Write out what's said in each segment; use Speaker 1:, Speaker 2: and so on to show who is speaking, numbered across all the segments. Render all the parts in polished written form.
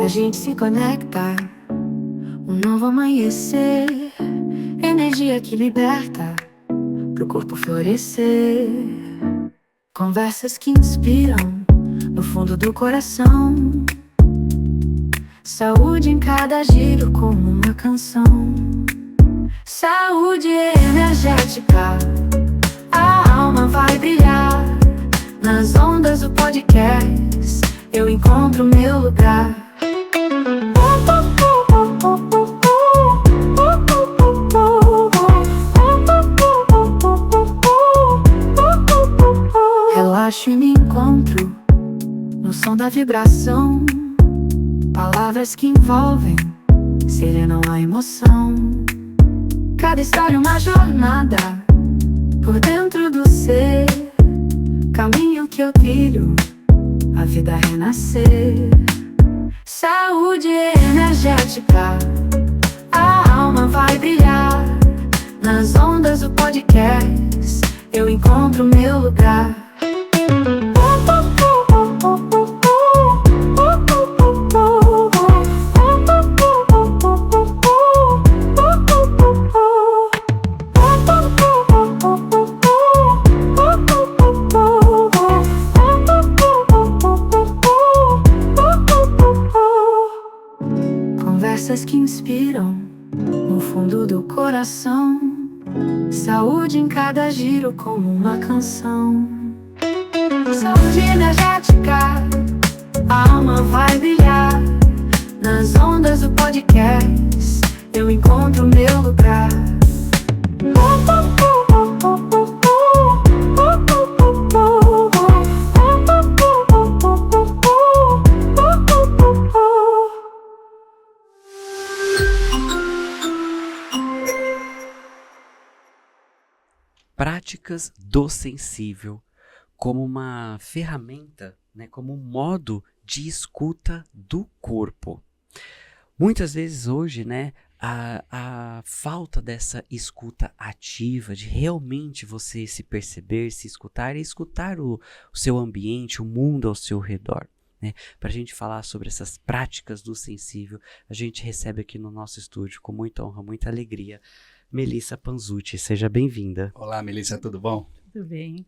Speaker 1: a gente se conecta, um novo amanhecer, energia que liberta, pro corpo florescer. Conversas que inspiram, no fundo do coração. Saúde em cada giro como uma canção. Saúde energética, a alma vai brilhar. Nas ondas do podcast, eu encontro meu lugar. Relaxo e me encontro no som da vibração. Palavras que envolvem, serenam a emoção. Cada história uma jornada, por dentro do ser. Caminho que eu trilho, a vida renascer. Saúde energética, a alma vai brilhar. Nas ondas do podcast, eu encontro meu lugar. Conversas que inspiram, no fundo do coração. Saúde em cada giro como uma canção. Saúde energética, a alma vai brilhar. Nas ondas do podcast, eu encontro meu lugar.
Speaker 2: Práticas do sensível como uma ferramenta, né, como um modo de escuta do corpo. Muitas vezes hoje, né, a falta dessa escuta ativa, de realmente você se perceber, se escutar e escutar o seu ambiente, o mundo ao seu redor. Né? Para a gente falar sobre essas práticas do sensível, a gente recebe aqui no nosso estúdio, com muita honra, muita alegria, Melissa Panzuti. Seja bem-vinda.
Speaker 3: Olá, Melissa, tudo bom?
Speaker 4: Tudo bem.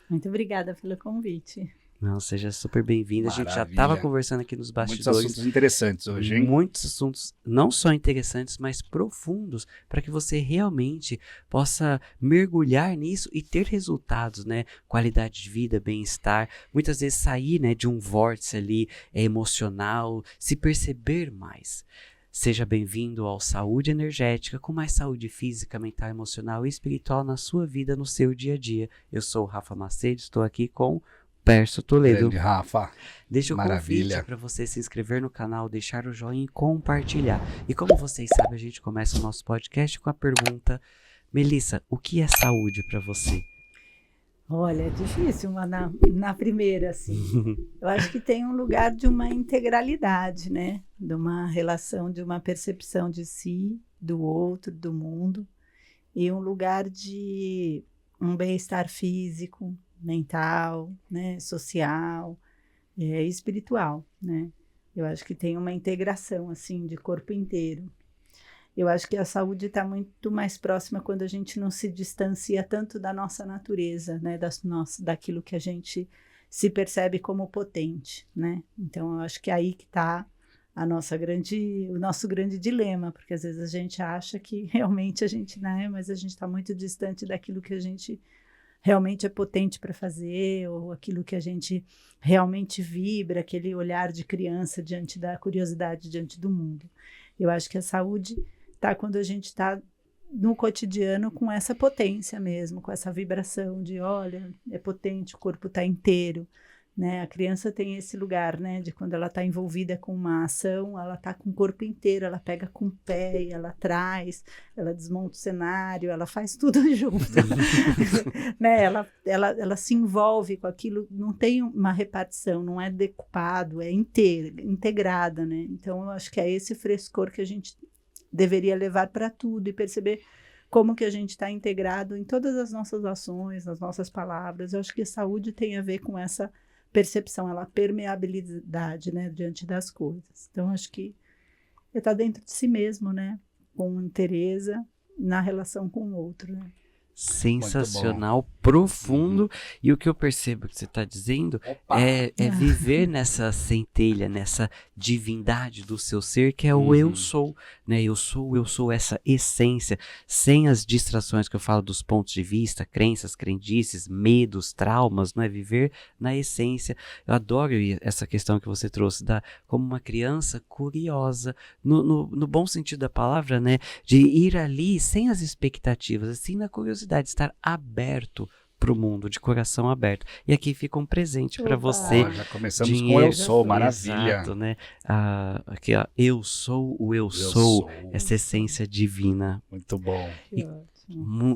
Speaker 4: Muito obrigada pelo convite.
Speaker 2: Não, seja super bem-vinda. A gente já estava conversando aqui nos bastidores.
Speaker 3: Muitos assuntos interessantes hoje, hein?
Speaker 2: Muitos assuntos não só interessantes, mas profundos, para que você realmente possa mergulhar nisso e ter resultados, né? Qualidade de vida, bem-estar. Muitas vezes sair, né, de um vórtice ali emocional, se perceber mais. Seja bem-vindo ao Saúde Energética, com mais saúde física, mental, emocional e espiritual na sua vida, no seu dia a dia. Eu sou o Rafa Macedo, estou aqui com Pércio Toledo.
Speaker 3: Grande Rafa.
Speaker 2: Deixa o convite para você se inscrever no canal, deixar o joinha e compartilhar. E como vocês sabem, a gente começa o nosso podcast com a pergunta: Melissa, o que é saúde para você?
Speaker 4: Olha, é difícil na primeira, assim. Eu acho que tem um lugar de uma integralidade, né? De uma relação, de uma percepção de si, do outro, do mundo. E um lugar de um bem-estar físico, mental, né? Social, espiritual, né? Eu acho que tem uma integração, assim, de corpo inteiro. Eu acho que a saúde está muito mais próxima quando a gente não se distancia tanto da nossa natureza, né? Daquilo que a gente se percebe como potente, né? Então, eu acho que é aí que está o nosso grande dilema, porque às vezes a gente acha que realmente a gente não é, mas a gente está muito distante daquilo que a gente realmente é potente para fazer, ou aquilo que a gente realmente vibra, aquele olhar de criança diante da curiosidade, diante do mundo. Eu acho que a saúde tá quando a gente está no cotidiano com essa potência mesmo, com essa vibração de, olha, é potente, o corpo está inteiro, né? A criança tem esse lugar, né, de quando ela está envolvida com uma ação, ela está com o corpo inteiro, ela pega com o pé, ela traz, ela desmonta o cenário, ela faz tudo junto, né? Ela se envolve com aquilo, não tem uma repartição, não é decupado, é integrada, né? Então, eu acho que é esse frescor que a gente deveria levar para tudo e perceber como que a gente está integrado em todas as nossas ações, nas nossas palavras. Eu acho que a saúde tem a ver com essa percepção, a permeabilidade, né, diante das coisas. Então, acho que está dentro de si mesmo, né, com Teresa, na relação com o outro, né.
Speaker 2: Sensacional, profundo, e o que eu percebo que você está dizendo é viver nessa centelha, nessa divindade do seu ser, que é o eu sou, né? Eu sou essa essência, sem as distrações que eu falo dos pontos de vista, crenças, crendices, medos, traumas, não é? Viver na essência. Eu adoro essa questão que você trouxe, como uma criança curiosa, no bom sentido da palavra, né? De ir ali sem as expectativas, assim, na curiosidade, estar aberto para o mundo, de coração aberto. E aqui fica um presente para você.
Speaker 3: Já começamos
Speaker 2: dinheiro,
Speaker 3: com eu sou, maravilha.
Speaker 2: Exato, né? Aqui, ó, eu sou o eu sou, essa essência divina.
Speaker 3: Muito bom.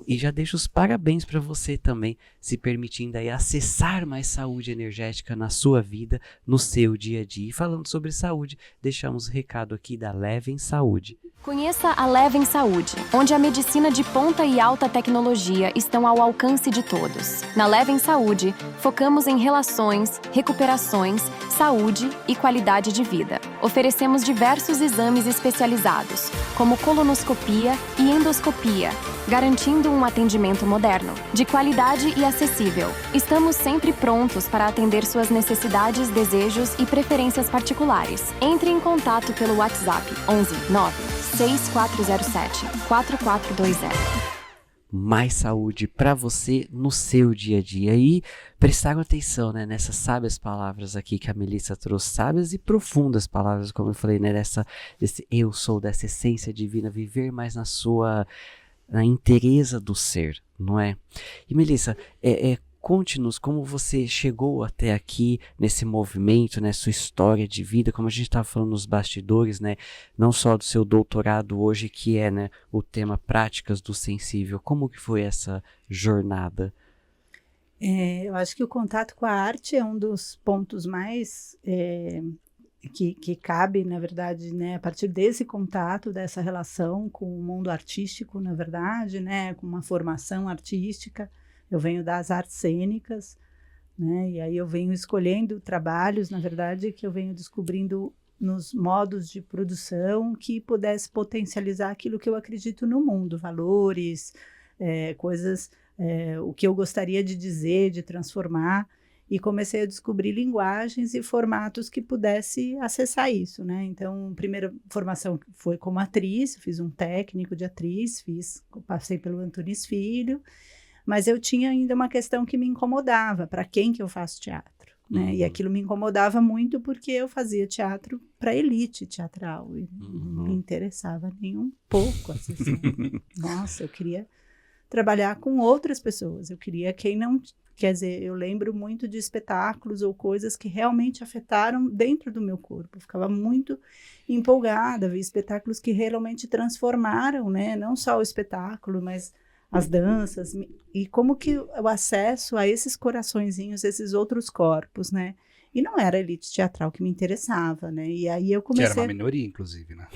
Speaker 2: E já deixo os parabéns para você também, se permitindo aí acessar mais saúde energética na sua vida, no seu dia a dia. E falando sobre saúde, deixamos o recado aqui da Levem Saúde.
Speaker 5: Conheça a Levem Saúde, onde a medicina de ponta e alta tecnologia estão ao alcance de todos. Na Levem Saúde, focamos em relações, recuperações, saúde e qualidade de vida. Oferecemos diversos exames especializados, como colonoscopia e endoscopia, garantindo um atendimento moderno, de qualidade e acessível. Estamos sempre prontos para atender suas necessidades, desejos e preferências particulares. Entre em contato pelo WhatsApp 11 9 6407 4420.
Speaker 2: Mais saúde para você no seu dia a dia. E prestaram atenção, né, nessas sábias palavras aqui que a Melissa trouxe, sábias e profundas palavras, como eu falei, né, desse eu sou, dessa essência divina, viver mais na inteireza do ser, não é? E Melissa, conte-nos como você chegou até aqui nesse movimento, né, sua história de vida, como a gente estava falando nos bastidores, né, não só do seu doutorado hoje, que é, né, o tema Práticas do Sensível. Como que foi essa jornada?
Speaker 4: Eu acho que o contato com a arte é um dos pontos mais que cabe, na verdade, né, a partir desse contato, dessa relação com o mundo artístico, na verdade, né, com uma formação artística. Eu venho das artes cênicas, né, e aí eu venho escolhendo trabalhos, na verdade, que eu venho descobrindo nos modos de produção que pudesse potencializar aquilo que eu acredito no mundo, valores, coisas, o que eu gostaria de dizer, de transformar, e comecei a descobrir linguagens e formatos que pudesse acessar isso, né? Então, a primeira formação foi como atriz, fiz um técnico de atriz, passei pelo Antunes Filho, mas eu tinha ainda uma questão que me incomodava, para quem que eu faço teatro, né? E aquilo me incomodava muito porque eu fazia teatro para elite teatral, e não me interessava nem um pouco, assim. Nossa, eu queria trabalhar com outras pessoas, eu queria quem não... Quer dizer, eu lembro muito de espetáculos ou coisas que realmente afetaram dentro do meu corpo. Eu ficava muito empolgada, vi espetáculos que realmente transformaram, né? Não só o espetáculo, mas as danças. E como que o acesso a esses coraçõezinhos, esses outros corpos, né? E não era a elite teatral que me interessava, né? E aí eu comecei...
Speaker 3: Que era uma minoria, inclusive, né?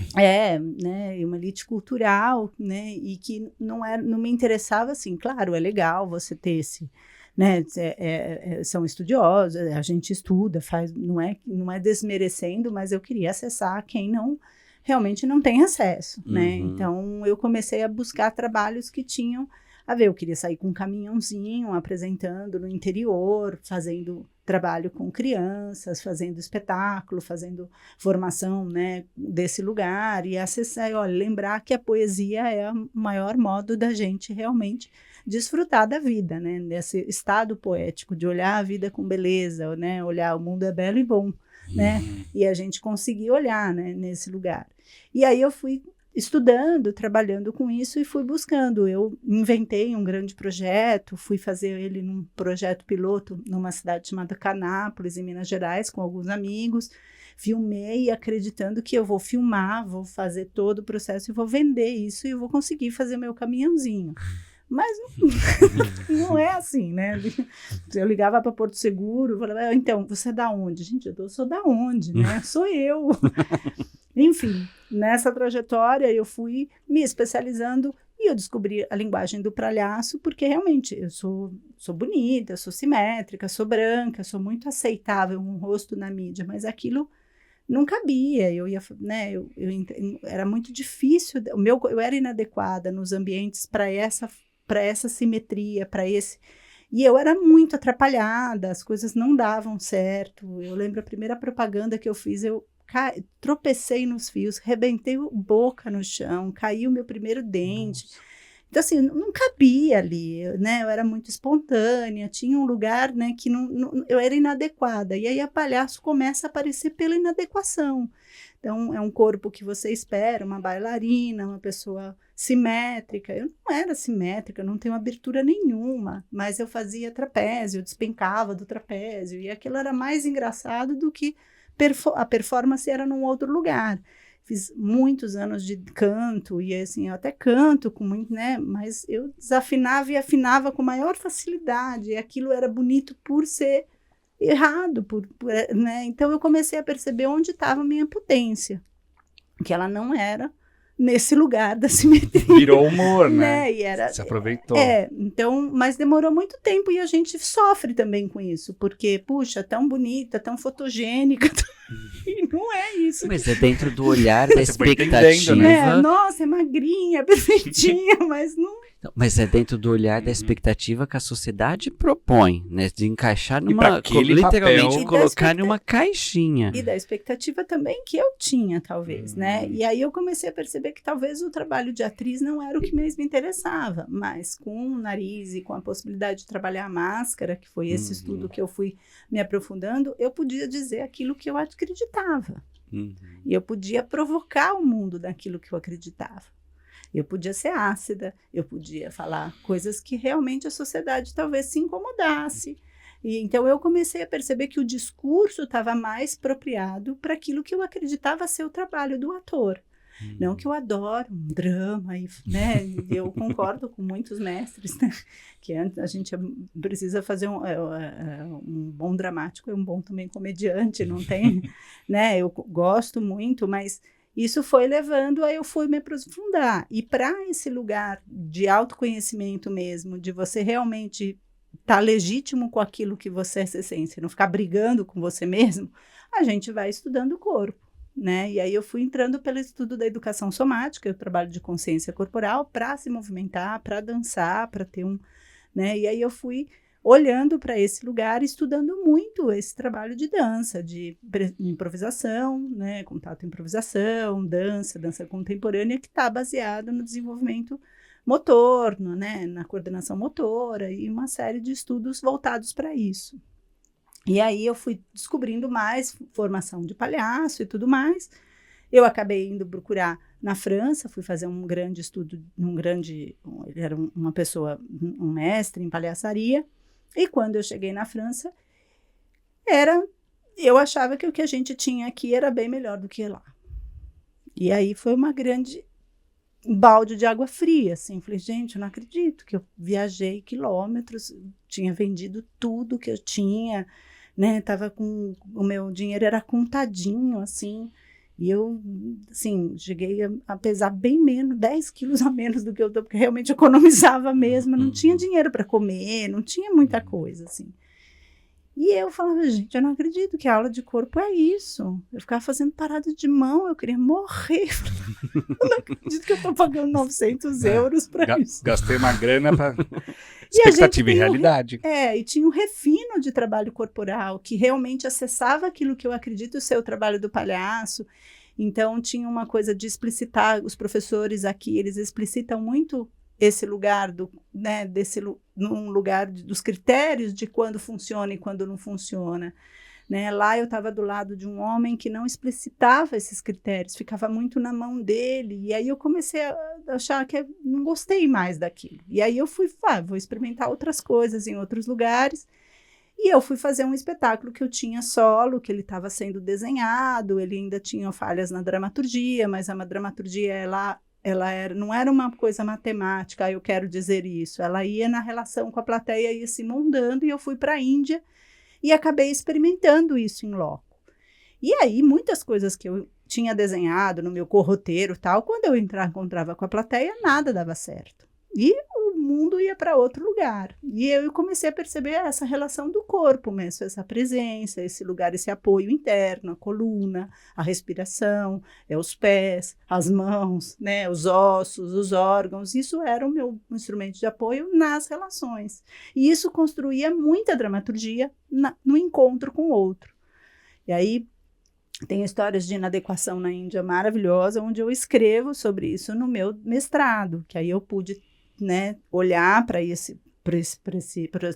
Speaker 4: Né? Uma elite cultural, né? E que não me interessava, assim, claro, é legal você ter esse... Né, são estudiosos, a gente estuda, não é desmerecendo, mas eu queria acessar quem realmente não tem acesso, né? Então eu comecei a buscar trabalhos que tinham a ver, eu queria sair com um caminhãozinho, apresentando no interior, fazendo trabalho com crianças, fazendo espetáculo, fazendo formação, né, desse lugar, e acessar, olha, lembrar que a poesia é o maior modo da gente realmente desfrutar da vida, né, nesse estado poético, de olhar a vida com beleza, né, olhar o mundo é belo e bom, né, e a gente conseguir olhar, né, nesse lugar. E aí eu fui estudando, trabalhando com isso e fui buscando. Eu inventei um grande projeto, fui fazer ele num projeto piloto numa cidade chamada Canápolis, em Minas Gerais, com alguns amigos. Filmei acreditando que eu vou filmar, vou fazer todo o processo e vou vender isso e eu vou conseguir fazer meu caminhãozinho. Mas não é assim, né? Eu ligava para Porto Seguro, falava, então, você é da onde? Gente, eu sou da onde, né? Sou eu. Enfim, nessa trajetória eu fui me especializando E eu descobri a linguagem do palhaço porque realmente eu sou bonita, sou simétrica, sou branca, sou muito aceitável, um rosto na mídia, mas aquilo não cabia. Eu ia, né, era muito difícil, eu era inadequada nos ambientes para essa simetria, para esse. E eu era muito atrapalhada, as coisas não davam certo. Eu lembro a primeira propaganda que eu fiz, eu tropecei nos fios, rebentei a boca no chão, caiu meu primeiro dente. Nossa. Então, assim, não cabia ali, né? Eu era muito espontânea, tinha um lugar, né, que eu era inadequada. E aí a palhaço começa a aparecer pela inadequação. Então, é um corpo que você espera, uma bailarina, uma pessoa simétrica. Eu não era simétrica, não tenho abertura nenhuma, mas eu fazia trapézio, eu despencava do trapézio, e aquilo era mais engraçado do que a performance era num outro lugar. Fiz muitos anos de canto, e assim, eu até canto com muito, né? Mas eu desafinava e afinava com maior facilidade, e aquilo era bonito por ser errado, né? Então eu comecei a perceber onde estava a minha potência, que ela não era nesse lugar da simetria.
Speaker 3: Virou humor, né?
Speaker 4: E era,
Speaker 3: se aproveitou.
Speaker 4: Então, mas demorou muito tempo e a gente sofre também com isso, porque, puxa, tão bonita, tão fotogênica, e não é isso.
Speaker 2: Mas é dentro do olhar da expectativa.
Speaker 4: Né? Nossa, é magrinha, perfeitinha, mas não...
Speaker 2: Mas é dentro do olhar da expectativa que a sociedade propõe, né? De encaixar numa... literalmente
Speaker 3: papel,
Speaker 2: colocar numa caixinha.
Speaker 4: E da expectativa também que eu tinha, talvez, né? E aí eu comecei a perceber que talvez o trabalho de atriz não era o que mais me interessava, mas com o nariz e com a possibilidade de trabalhar a máscara, que foi esse estudo que eu fui me aprofundando, eu podia dizer aquilo que eu acreditava. E eu podia provocar o mundo daquilo que eu acreditava. Eu podia ser ácida, eu podia falar coisas que realmente a sociedade talvez se incomodasse. E então eu comecei a perceber que o discurso estava mais apropriado para aquilo que eu acreditava ser o trabalho do ator. Não que eu adoro um drama, né? Eu concordo com muitos mestres, né? Que a gente precisa fazer um bom dramático e um bom também comediante, não tem, né? Eu gosto muito, mas isso foi levando a eu fui me aprofundar. E para esse lugar de autoconhecimento mesmo, de você realmente estar legítimo com aquilo que você é essa essência, não ficar brigando com você mesmo, a gente vai estudando o corpo, né? E aí eu fui entrando pelo estudo da educação somática, eu trabalho de consciência corporal para se movimentar, para dançar, para ter né? E aí eu fui olhando para esse lugar, estudando muito esse trabalho de dança, de improvisação, né, contato improvisação, dança contemporânea, que está baseado no desenvolvimento motor, né, na coordenação motora, e uma série de estudos voltados para isso. E aí eu fui descobrindo mais formação de palhaço e tudo mais. Eu acabei indo procurar na França, fui fazer um grande estudo, ele era uma pessoa, um mestre em palhaçaria. E quando eu cheguei na França, eu achava que o que a gente tinha aqui era bem melhor do que lá. E aí foi uma grande balde de água fria, assim. Falei, gente, eu não acredito que eu viajei quilômetros, tinha vendido tudo que eu tinha, né? O meu dinheiro era contadinho, assim. E eu, assim, cheguei a pesar bem menos, 10 quilos a menos do que eu tô, porque realmente economizava mesmo, não tinha dinheiro para comer, não tinha muita coisa, assim. E eu falava, gente, eu não acredito que a aula de corpo é isso. Eu ficava fazendo parada de mão, eu queria morrer. Eu não acredito que eu estou pagando 900 euros para isso.
Speaker 3: Gastei uma grana para expectativa e realidade.
Speaker 4: E tinha um refino de trabalho corporal, que realmente acessava aquilo que eu acredito ser o trabalho do palhaço. Então, tinha uma coisa de explicitar, os professores aqui, eles explicitam muito esse lugar, né, num lugar dos critérios de quando funciona e quando não funciona. Né? Lá eu estava do lado de um homem que não explicitava esses critérios, ficava muito na mão dele, e aí eu comecei a achar que não gostei mais daquilo. E aí eu fui, vou experimentar outras coisas em outros lugares, e eu fui fazer um espetáculo que eu tinha solo, que ele estava sendo desenhado, ele ainda tinha falhas na dramaturgia, mas a dramaturgia, não era uma coisa matemática, eu quero dizer isso, ela ia na relação com a plateia, ia se moldando, e eu fui para a Índia, e acabei experimentando isso em loco. E aí, muitas coisas que tinha desenhado no meu corroteiro e tal, quando eu encontrava com a plateia, nada dava certo. E o mundo ia para outro lugar. E eu comecei a perceber essa relação do corpo mesmo, essa presença, esse lugar, esse apoio interno, a coluna, a respiração, os pés, as mãos, né, os ossos, os órgãos. Isso era o meu instrumento de apoio nas relações. E isso construía muita dramaturgia no encontro com o outro. E aí tem histórias de inadequação na Índia maravilhosa, onde eu escrevo sobre isso no meu mestrado, que aí eu pude, né, olhar para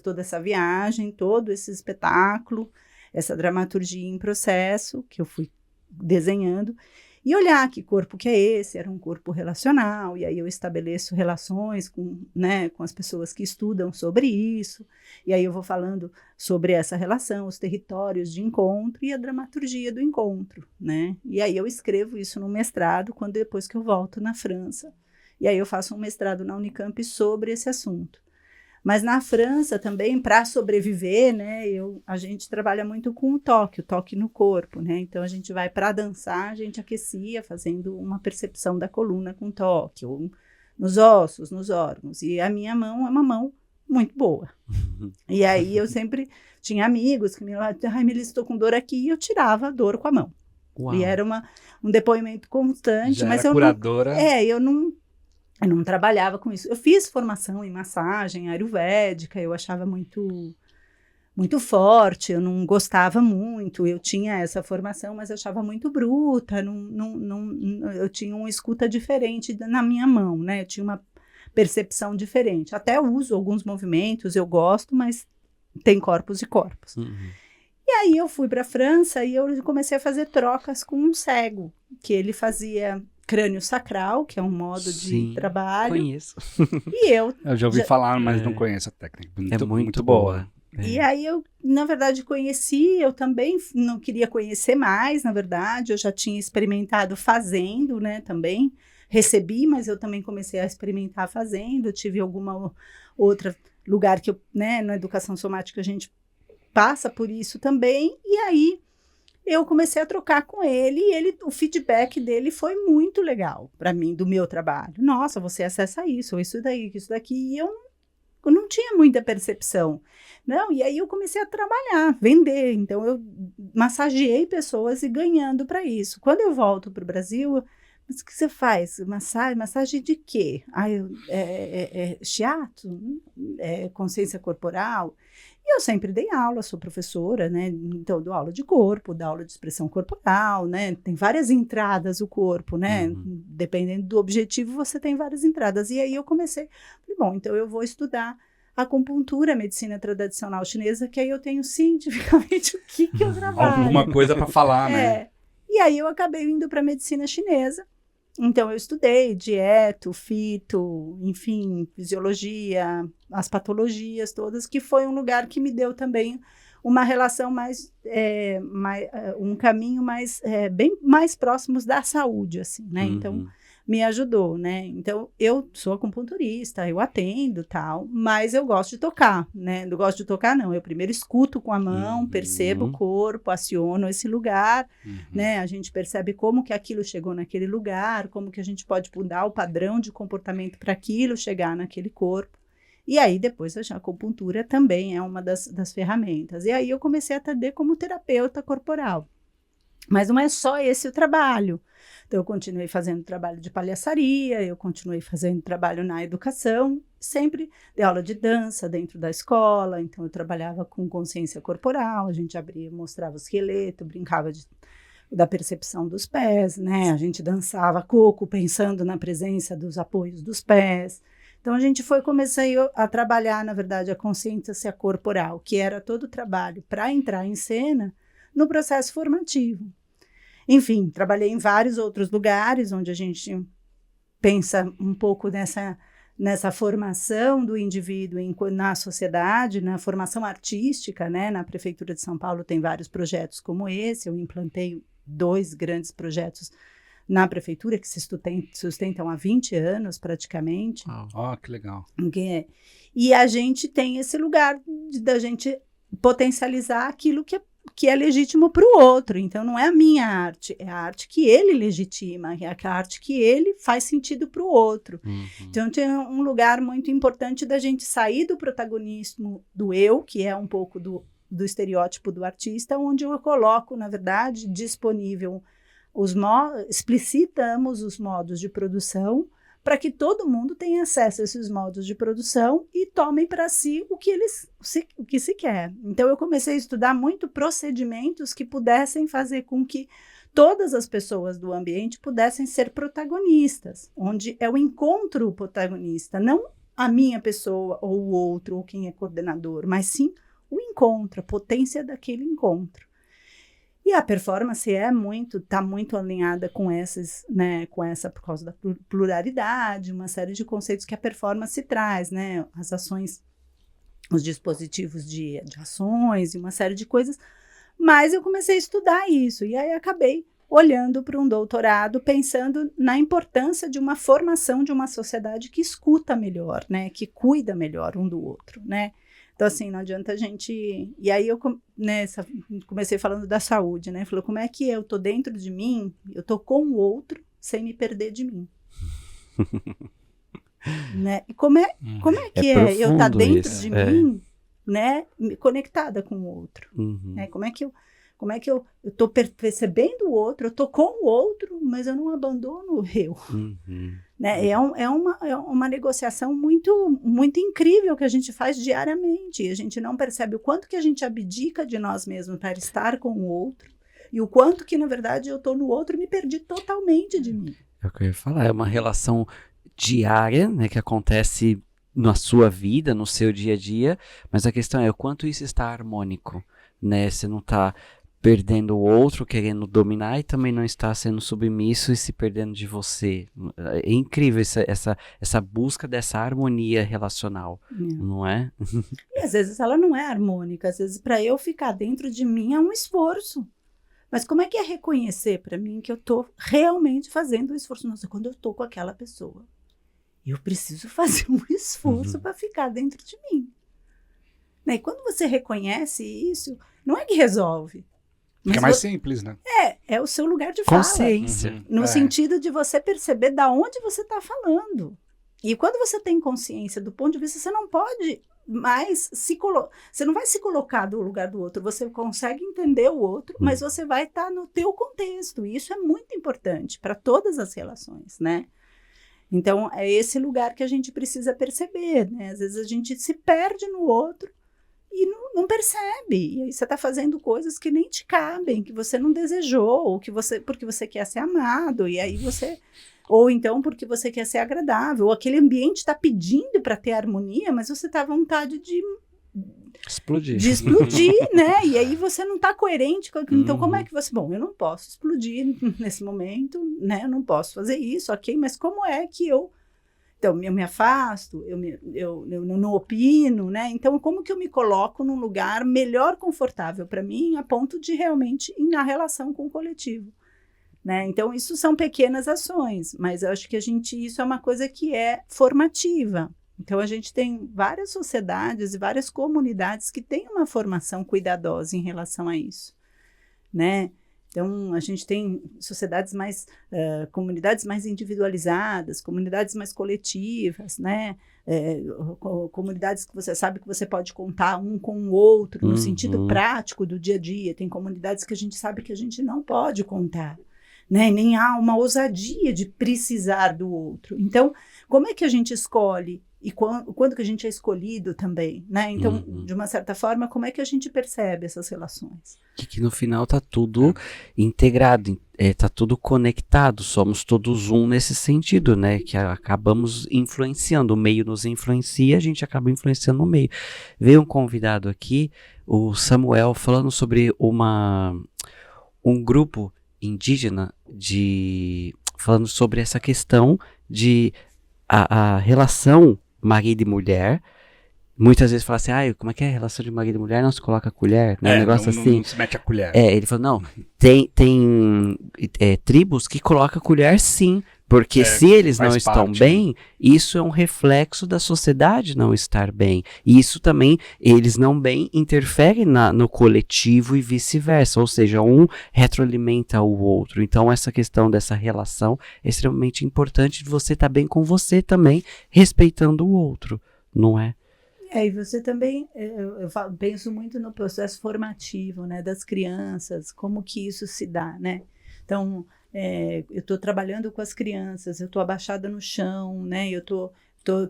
Speaker 4: toda essa viagem, todo esse espetáculo, essa dramaturgia em processo que eu fui desenhando, e olhar que corpo que é esse, era um corpo relacional, e aí eu estabeleço relações com, né, com as pessoas que estudam sobre isso, e aí eu vou falando sobre essa relação, os territórios de encontro e a dramaturgia do encontro, né? E aí eu escrevo isso no mestrado, depois que eu volto na França, e aí eu faço um mestrado na Unicamp sobre esse assunto. Mas na França também, para sobreviver, né, a gente trabalha muito com o toque no corpo, né? Então a gente vai para dançar, a gente aquecia fazendo uma percepção da coluna com toque, ou nos ossos, nos órgãos. E a minha mão é uma mão muito boa. E aí eu sempre tinha amigos que me falavam, ai, Melissa, estou com dor aqui, e eu tirava a dor com a mão.
Speaker 2: Uau.
Speaker 4: E era um depoimento constante.
Speaker 3: Já
Speaker 4: mas
Speaker 3: era curadora.
Speaker 4: eu não trabalhava com isso. Eu fiz formação em massagem ayurvédica, eu achava muito, muito forte, eu não gostava muito, eu tinha essa formação, mas eu achava muito bruta, eu tinha uma escuta diferente na minha mão, né? Eu tinha uma percepção diferente. Até uso alguns movimentos, eu gosto, mas tem corpos e corpos.
Speaker 2: Uhum.
Speaker 4: E aí eu fui para a França e eu comecei a fazer trocas com um cego, que ele fazia crânio sacral, que é um modo de trabalho.
Speaker 2: Conheço.
Speaker 4: E eu
Speaker 3: já ouvi falar, mas não conheço a técnica.
Speaker 2: É muito boa.
Speaker 4: E aí eu, na verdade, conheci, eu também não queria conhecer mais, na verdade, eu já tinha experimentado fazendo, né, também. Recebi, mas eu também comecei a experimentar fazendo, tive alguma outra lugar que eu, né, na educação somática a gente passa por isso também, e aí eu comecei a trocar com ele e o feedback dele foi muito legal para mim, do meu trabalho. Nossa, você acessa isso, ou isso daí, isso daqui. E eu não tinha muita percepção. Não, e aí eu comecei a trabalhar, vender. Então, eu massageei pessoas e ganhando para isso. Quando eu volto para o Brasil, mas o que você faz? Massagem de quê? Shiatsu? Consciência corporal? E eu sempre dei aula, sou professora, né? Então, dou aula de corpo, dou aula de expressão corporal, né? Tem várias entradas o corpo, né?
Speaker 2: Uhum.
Speaker 4: Dependendo do objetivo, você tem várias entradas. E aí eu comecei, falei, bom, então eu vou estudar acupuntura, medicina tradicional chinesa, que aí eu tenho cientificamente o que eu trabalho.
Speaker 3: Alguma coisa para falar, né?
Speaker 4: E aí eu acabei indo para medicina chinesa. Então, eu estudei dieto, fito, enfim, fisiologia, as patologias todas, que foi um lugar que me deu também uma relação um caminho bem mais próximos da saúde, assim, né?
Speaker 2: Uhum.
Speaker 4: Então, me ajudou, né? Então, eu sou acupunturista, eu atendo, tal, mas eu gosto de tocar, né? Não gosto de tocar, não. Eu primeiro escuto com a mão, percebo o corpo, aciono esse lugar, né? A gente percebe como que aquilo chegou naquele lugar, como que a gente pode mudar o padrão de comportamento para aquilo chegar naquele corpo. E aí, depois, a acupuntura também é uma das ferramentas. E aí, eu comecei a atender como terapeuta corporal. Mas não é só esse o trabalho. Então, eu continuei fazendo trabalho de palhaçaria, eu continuei fazendo trabalho na educação, sempre dei aula de dança dentro da escola, então eu trabalhava com consciência corporal, a gente abria, mostrava o esqueleto, brincava da percepção dos pés, né? A gente dançava coco, pensando na presença dos apoios dos pés. Então, a gente comecei a trabalhar, na verdade, a consciência corporal, que era todo o trabalho para entrar em cena no processo formativo. Enfim, trabalhei em vários outros lugares onde a gente pensa um pouco nessa formação do indivíduo na sociedade, na formação artística, né? Na Prefeitura de São Paulo tem vários projetos como esse, eu implantei 2 grandes projetos na Prefeitura que se sustentam há 20 anos praticamente.
Speaker 3: Que legal.
Speaker 4: E a gente tem esse lugar da gente potencializar aquilo que é legítimo para o outro. Então, não é a minha arte, é a arte que ele legitima, é a arte que ele faz sentido para o outro. Então, tem um lugar muito importante da gente sair do protagonismo do eu, que é um pouco do estereótipo do artista, onde eu coloco, na verdade, disponível explicitamos os modos de produção para que todo mundo tenha acesso a esses modos de produção e tomem para si o que se quer. Então, eu comecei a estudar muito procedimentos que pudessem fazer com que todas as pessoas do ambiente pudessem ser protagonistas, onde é o encontro protagonista, não a minha pessoa ou o outro, ou quem é coordenador, mas sim o encontro, a potência daquele encontro. E a performance está muito alinhada com essas, né, por causa da pluralidade, uma série de conceitos que a performance traz, né, as ações, os dispositivos de ações e uma série de coisas, mas eu comecei a estudar isso, e aí acabei olhando para um doutorado, pensando na importância de uma formação de uma sociedade que escuta melhor, né, que cuida melhor um do outro, né. Então, assim, não adianta a gente... E aí eu comecei falando da saúde, né? Falou, como é que eu tô dentro de mim, eu tô com o outro sem me perder de mim. Né? E como é que eu estar dentro de mim, né? Conectada com o outro. Né? Como é que eu tô percebendo o outro, eu tô com o outro, mas eu não abandono o eu. Né? É uma negociação muito, muito incrível que a gente faz diariamente. E a gente não percebe o quanto que a gente abdica de nós mesmos para estar com o outro e o quanto que, na verdade, eu estou no outro e me perdi totalmente de mim.
Speaker 2: É o que eu ia falar, é uma relação diária, né, que acontece na sua vida, no seu dia a dia, mas a questão é o quanto isso está harmônico, né? Você não está perdendo o outro, querendo dominar, e também não está sendo submisso e se perdendo de você. É incrível essa busca dessa harmonia relacional, não é?
Speaker 4: E às vezes ela não é harmônica, às vezes para eu ficar dentro de mim é um esforço. Mas como é que é reconhecer para mim que eu estou realmente fazendo um esforço? Nossa, quando eu estou com aquela pessoa, eu preciso fazer um esforço para ficar dentro de mim. Né? E quando você reconhece isso, não é que resolve.
Speaker 3: Fica mais simples, né?
Speaker 4: É o seu lugar de fala.
Speaker 2: Consciência.
Speaker 4: No sentido de você perceber da onde você está falando. E quando você tem consciência do ponto de vista, você não pode mais você não vai se colocar do lugar do outro. Você consegue entender o outro, mas você vai estar no teu contexto. E isso é muito importante para todas as relações, né? Então, é esse lugar que a gente precisa perceber, né? Às vezes a gente se perde no outro e não percebe. E aí você está fazendo coisas que nem te cabem, que você não desejou, ou porque você quer ser amado, e aí ou então porque você quer ser agradável, ou aquele ambiente está pedindo para ter harmonia, mas você está à vontade de
Speaker 2: explodir,
Speaker 4: né? E aí você não está coerente com aquilo. Então, como é que você... Bom, eu não posso explodir nesse momento, né? Eu não posso fazer isso, ok, mas como é que eu... Então, eu me afasto, eu não opino, né? Então, como que eu me coloco num lugar melhor confortável para mim, a ponto de realmente ir na relação com o coletivo, né? Então, isso são pequenas ações, mas eu acho que isso é uma coisa que é formativa. Então, a gente tem várias sociedades e várias comunidades que têm uma formação cuidadosa em relação a isso, né? Então, a gente tem comunidades mais individualizadas, comunidades mais coletivas, né? Comunidades que você sabe que você pode contar um com o outro, no sentido prático do dia a dia. Tem comunidades que a gente sabe que a gente não pode contar, né? Nem há uma ousadia de precisar do outro. Então, como é que a gente escolhe? E quando que a gente é escolhido também, né? Então, de uma certa forma, como é que a gente percebe essas relações?
Speaker 2: Que no final tá tudo integrado, tá tudo conectado, somos todos um nesse sentido, né? Que acabamos influenciando, o meio nos influencia, a gente acaba influenciando o meio. Veio um convidado aqui, o Samuel, falando sobre um grupo indígena, falando sobre essa questão de a relação marido e mulher, muitas vezes fala assim, como é que é a relação de marido e mulher? Não se coloca a colher, né? Um negócio assim.
Speaker 3: Não se mete a colher.
Speaker 2: Ele falou, não, tem tribos que colocam a colher sim, porque se eles não estão bem, isso é um reflexo da sociedade não estar bem. E isso também, eles não bem, interferem no coletivo e vice-versa, ou seja, um retroalimenta o outro. Então essa questão dessa relação é extremamente importante de você estar bem com você também, respeitando o outro, não é?
Speaker 4: E você também, penso muito no processo formativo, né, das crianças, como que isso se dá, né? Então, eu estou trabalhando com as crianças, eu estou abaixada no chão, né? Eu estou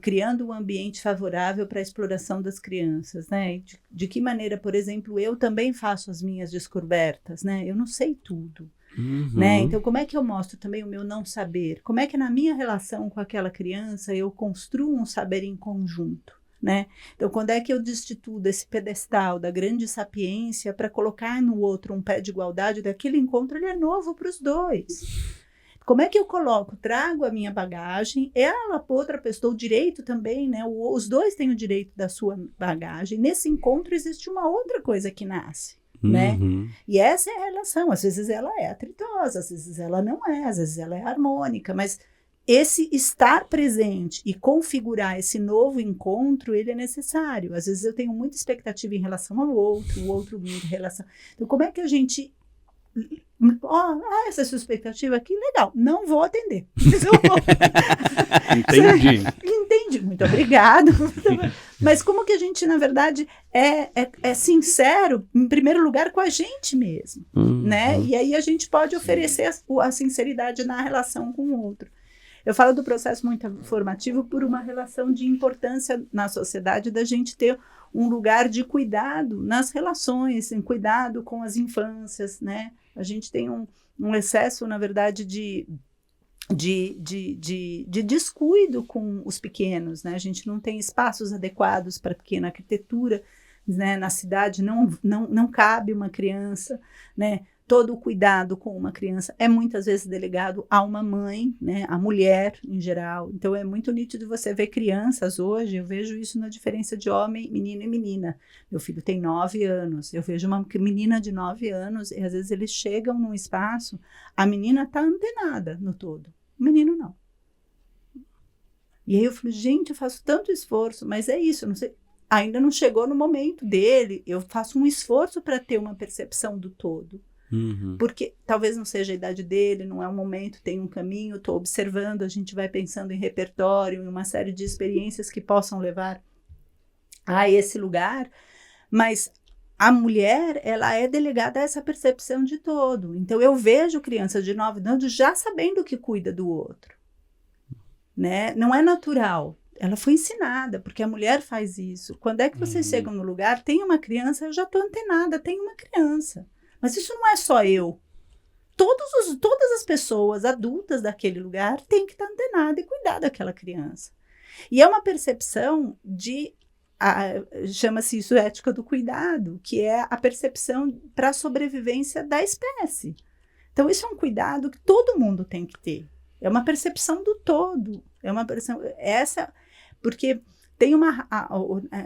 Speaker 4: criando um ambiente favorável para a exploração das crianças, né? De que maneira, por exemplo, eu também faço as minhas descobertas, né? Eu não sei tudo. Né? Então, como é que eu mostro também o meu não saber? Como é que na minha relação com aquela criança eu construo um saber em conjunto? Né? Então, quando é que eu destituo desse pedestal da grande sapiência para colocar no outro um pé de igualdade daquele encontro, ele é novo para os dois. Como é que eu coloco? Trago a minha bagagem, ela, outra pessoa, o direito também, né? Os dois têm o direito da sua bagagem. Nesse encontro existe uma outra coisa que nasce. Né? E essa é a relação. Às vezes ela é atritosa, às vezes ela não é, às vezes ela é harmônica, mas esse estar presente e configurar esse novo encontro, ele é necessário. Às vezes eu tenho muita expectativa em relação ao outro, o outro muita relação. Então, como é que a gente... essa sua expectativa aqui, legal, não vou atender. Entendi, muito obrigado. Mas como que a gente, na verdade, é sincero, em primeiro lugar, com a gente mesmo, né? E aí a gente pode oferecer a sinceridade na relação com o outro. Eu falo do processo muito formativo por uma relação de importância na sociedade da gente ter um lugar de cuidado nas relações, em cuidado com as infâncias, né? A gente tem um excesso, na verdade, de descuido com os pequenos, né? A gente não tem espaços adequados para pequena arquitetura, né? Na cidade não cabe uma criança, né? Todo o cuidado com uma criança é muitas vezes delegado a uma mãe, né, a mulher em geral. Então é muito nítido você ver crianças hoje, eu vejo isso na diferença de homem, menino e menina. Meu filho tem 9 anos, eu vejo uma menina de 9 anos e às vezes eles chegam num espaço, a menina está antenada no todo, o menino não. E aí eu falo, gente, eu faço tanto esforço, mas é isso, não sei, ainda não chegou no momento dele, eu faço um esforço para ter uma percepção do todo. Porque talvez não seja a idade dele, não é o momento, tem um caminho, estou observando, a gente vai pensando em repertório, em uma série de experiências que possam levar a esse lugar, mas a mulher, ela é delegada a essa percepção de todo. Então eu vejo crianças de 9 anos já sabendo que cuida do outro, né? Não é natural, ela foi ensinada, porque a mulher faz isso. Quando é que vocês chegam no lugar, tem uma criança, eu já estou antenada, tem uma criança. Mas isso não é só eu. Todas as pessoas adultas daquele lugar têm que estar antenadas e cuidar daquela criança. E é uma percepção chama-se isso ética do cuidado, que é a percepção para a sobrevivência da espécie. Então, isso é um cuidado que todo mundo tem que ter. É uma percepção do todo. É uma percepção... Porque... Tem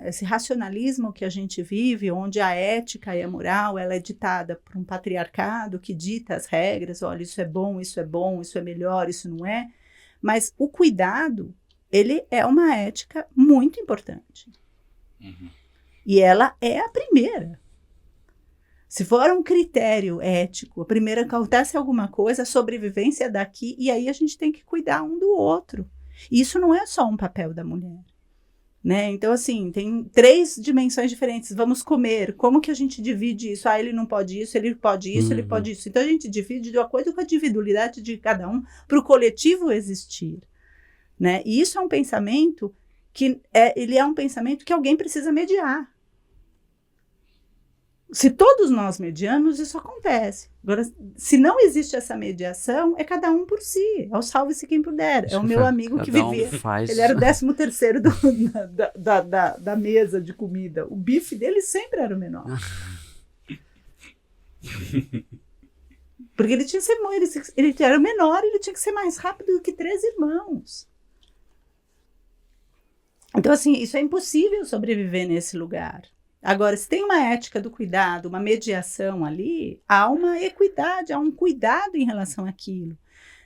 Speaker 4: esse racionalismo que a gente vive, onde a ética e a moral ela é ditada por um patriarcado que dita as regras, olha, isso é bom, isso é melhor, isso não é. Mas o cuidado, ele é uma ética muito importante. E ela é a primeira. Se for um critério ético, a primeira que acontece alguma coisa, a sobrevivência é daqui, e aí a gente tem que cuidar um do outro. E isso não é só um papel da mulher. Né? Então, assim, tem 3 dimensões diferentes. Vamos comer. Como que a gente divide isso? Ele não pode isso, ele pode isso, ele pode isso. Então, a gente divide de acordo com a individualidade de cada um para o coletivo existir. Né? E isso é um pensamento ele é um pensamento que alguém precisa mediar. Se todos nós mediamos, isso acontece. Agora, se não existe essa mediação, é cada um por si. É o salve-se quem puder. É o meu amigo que vivia. Ele era o 13º da mesa de comida. O bife dele sempre era o menor. Porque ele tinha que ser, ele era o menor, ele tinha que ser mais rápido do que 3 irmãos. Então, assim, isso é impossível sobreviver nesse lugar. Agora, se tem uma ética do cuidado, uma mediação ali, há uma equidade, há um cuidado em relação àquilo,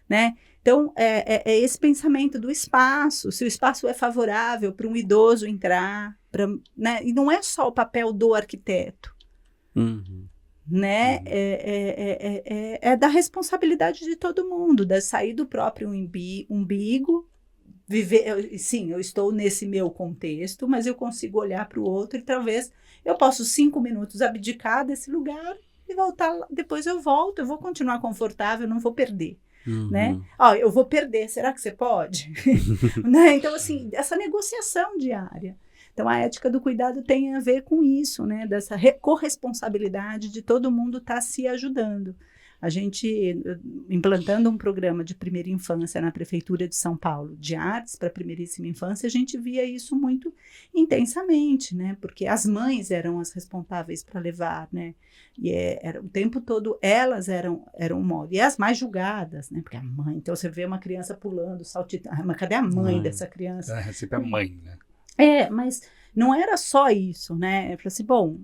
Speaker 4: né? Então, é esse pensamento do espaço, se o espaço é favorável para um idoso entrar, né? E não é só o papel do arquiteto, né? É da responsabilidade de todo mundo, de sair do próprio umbigo, viver. Sim, eu estou nesse meu contexto, mas eu consigo olhar para o outro e talvez eu posso 5 minutos abdicar desse lugar e voltar, depois eu volto, eu vou continuar confortável, não vou perder. Né? Eu vou perder, será que você pode? Né? Então, assim, essa negociação diária. Então, a ética do cuidado tem a ver com isso, né? Dessa corresponsabilidade de todo mundo estar se ajudando. A gente, implantando um programa de primeira infância na Prefeitura de São Paulo, de artes para a primeiríssima infância, a gente via isso muito intensamente, né? Porque as mães eram as responsáveis para levar, né? E era, o tempo todo elas eram um modo. E as mais julgadas, né? Porque a mãe, então você vê uma criança pulando, saltitando, mas cadê a mãe dessa criança?
Speaker 3: É sempre a mãe, né?
Speaker 4: Mas não era só isso, né? Eu falei assim, bom,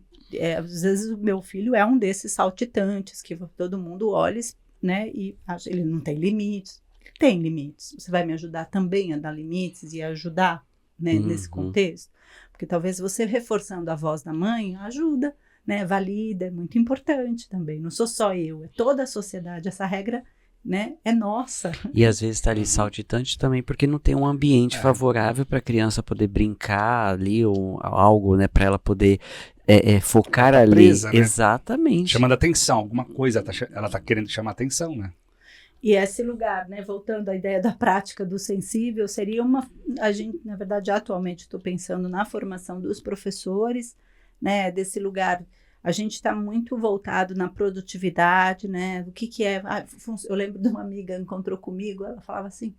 Speaker 4: às vezes o meu filho é um desses saltitantes que todo mundo olha, né? E acha, ele não tem limites. Ele tem limites. Você vai me ajudar também a dar limites e ajudar, né, nesse contexto? Porque talvez você reforçando a voz da mãe ajuda, né? Valida, é muito importante também. Não sou só eu, é toda a sociedade. Essa regra, né, é nossa.
Speaker 2: E às vezes está ali saltitante também porque não tem um ambiente favorável para a criança poder brincar ali ou algo, né, para ela poder focar ali.
Speaker 3: Presa, né?
Speaker 2: Exatamente.
Speaker 3: Chamando atenção, alguma coisa ela tá querendo chamar atenção, né?
Speaker 4: E esse lugar, né, voltando à ideia da prática do sensível, seria a gente, na verdade, atualmente estou pensando na formação dos professores, né, desse lugar. A gente está muito voltado na produtividade, né? O que é... eu lembro de uma amiga que encontrou comigo, ela falava assim,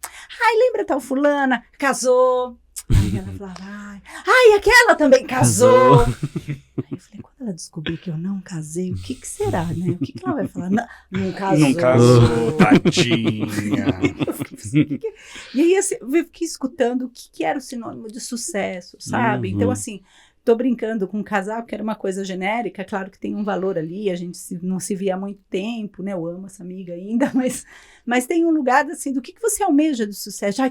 Speaker 4: lembra tal fulana? Casou. Aí ela falava, aquela também casou. Aí eu falei, quando ela descobrir que eu não casei, o que será, né? O que ela vai falar? Não casou.
Speaker 3: Não casou, tadinha.
Speaker 4: E aí assim, eu fiquei escutando o que era o sinônimo de sucesso, sabe? Então, assim... Estou brincando com um casal, que era uma coisa genérica, claro que tem um valor ali, a gente não se via há muito tempo, né? Eu amo essa amiga ainda, mas tem um lugar assim, do que você almeja do sucesso?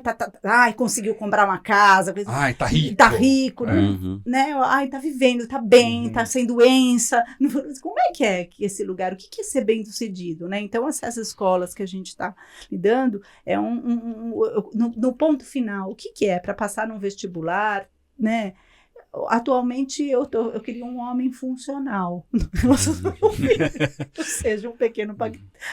Speaker 4: Conseguiu comprar uma casa.
Speaker 3: Tá rico.
Speaker 4: Tá rico, né? Tá vivendo, tá bem, tá sem doença. Como é que esse lugar? O que é ser bem-sucedido, né? Então, essas escolas que a gente está lidando, no ponto final, o que é? Para passar num vestibular, né? Atualmente eu queria um homem funcional, ou seja, um pequeno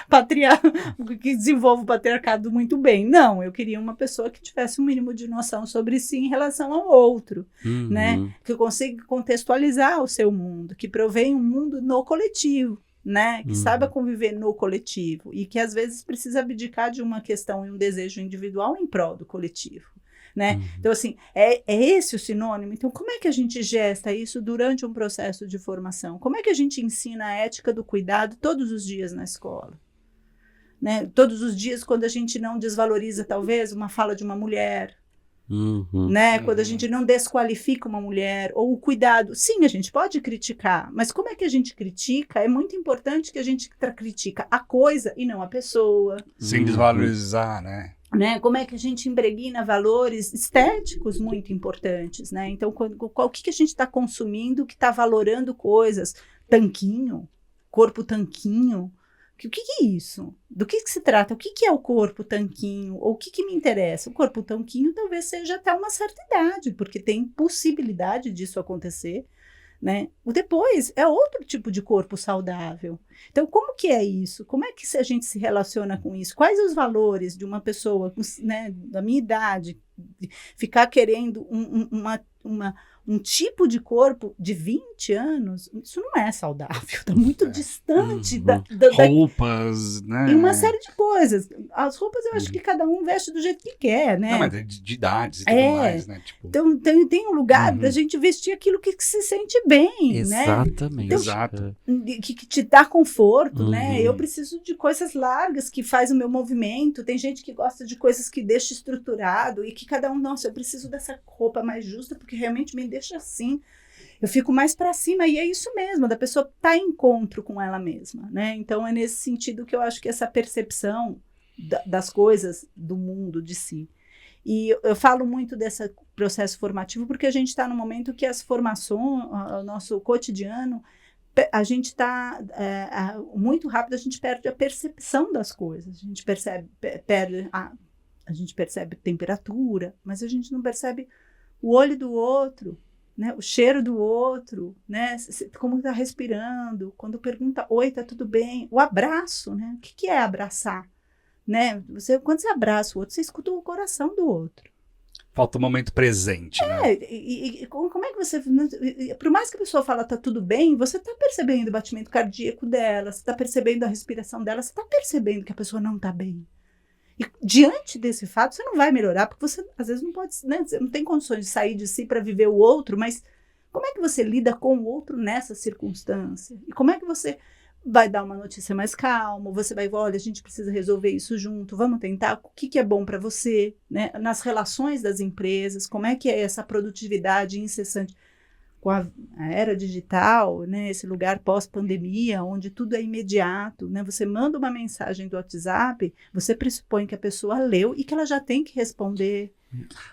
Speaker 4: patriarca que desenvolva o patriarcado muito bem. Não, eu queria uma pessoa que tivesse um mínimo de noção sobre si em relação ao outro, né? Que consiga contextualizar o seu mundo, que provém um mundo no coletivo, né? Que saiba conviver no coletivo e que às vezes precisa abdicar de uma questão e um desejo individual em prol do coletivo. Né? Então, assim, é esse o sinônimo. Então, como é que a gente gesta isso durante um processo de formação? Como é que a gente ensina a ética do cuidado todos os dias na escola? Né? Todos os dias, quando a gente não desvaloriza, talvez, uma fala de uma mulher, né? Quando a gente não desqualifica uma mulher, ou o cuidado. Sim, a gente pode criticar, mas como é que a gente critica? É muito importante que a gente critica a coisa e não a pessoa.
Speaker 3: Sem desvalorizar, né?
Speaker 4: Como é que a gente impregna valores estéticos muito importantes, né? Então, o que a gente está consumindo que está valorando coisas? Tanquinho? Corpo tanquinho? O que é isso? Do que se trata? O que é o corpo tanquinho? Ou o que me interessa? O corpo tanquinho talvez seja até uma certa idade, porque tem possibilidade disso acontecer, né? O depois é outro tipo de corpo saudável. Então, como que é isso? Como é que a gente se relaciona com isso? Quais os valores de uma pessoa, né, da minha idade, ficar querendo um tipo de corpo de 20 anos, isso não é saudável, está muito distante
Speaker 3: roupas, né?
Speaker 4: E uma série de coisas. As roupas eu acho que cada um veste do jeito que quer, né?
Speaker 3: Não, mas de idades e tudo mais, né? Tipo...
Speaker 4: Então tem um lugar da gente vestir aquilo que se sente bem,
Speaker 2: Exatamente.
Speaker 4: né? Então,
Speaker 3: Exato.
Speaker 4: que te dá conforto, né? Eu preciso de coisas largas que faz o meu movimento. Tem gente que gosta de coisas que deixa estruturado e que cada um, nossa, eu preciso dessa roupa mais justa porque realmente me deixa assim. Eu fico mais para cima e é isso mesmo, da pessoa estar em encontro com ela mesma, né? Então é nesse sentido que eu acho que essa percepção das coisas do mundo de si. E eu falo muito desse processo formativo porque a gente está no momento que as formações, o nosso cotidiano, a gente está muito rápido, a gente perde a percepção das coisas, a gente a gente percebe temperatura, mas a gente não percebe o olho do outro, né, o cheiro do outro, né, como está respirando, quando pergunta, oi, tá tudo bem? O abraço, né, o que é abraçar? Né? Quando você abraça o outro, você escuta o coração do outro.
Speaker 3: Falta o momento presente, né?
Speaker 4: E como é que você... Por mais que a pessoa fala, tá tudo bem, você tá percebendo o batimento cardíaco dela, você tá percebendo a respiração dela, você tá percebendo que a pessoa não tá bem. E diante desse fato, você não vai melhorar, porque você, às vezes, não pode, né? Você não tem condições de sair de si para viver o outro, mas como é que você lida com o outro nessa circunstância? E como é que você vai dar uma notícia mais calma? Você vai, olha, a gente precisa resolver isso junto, vamos tentar, o que é bom para você, né? Nas relações das empresas, como é que é essa produtividade incessante? Com a era digital, né, esse lugar pós-pandemia, onde tudo é imediato, né, você manda uma mensagem do WhatsApp, você pressupõe que a pessoa leu e que ela já tem que responder.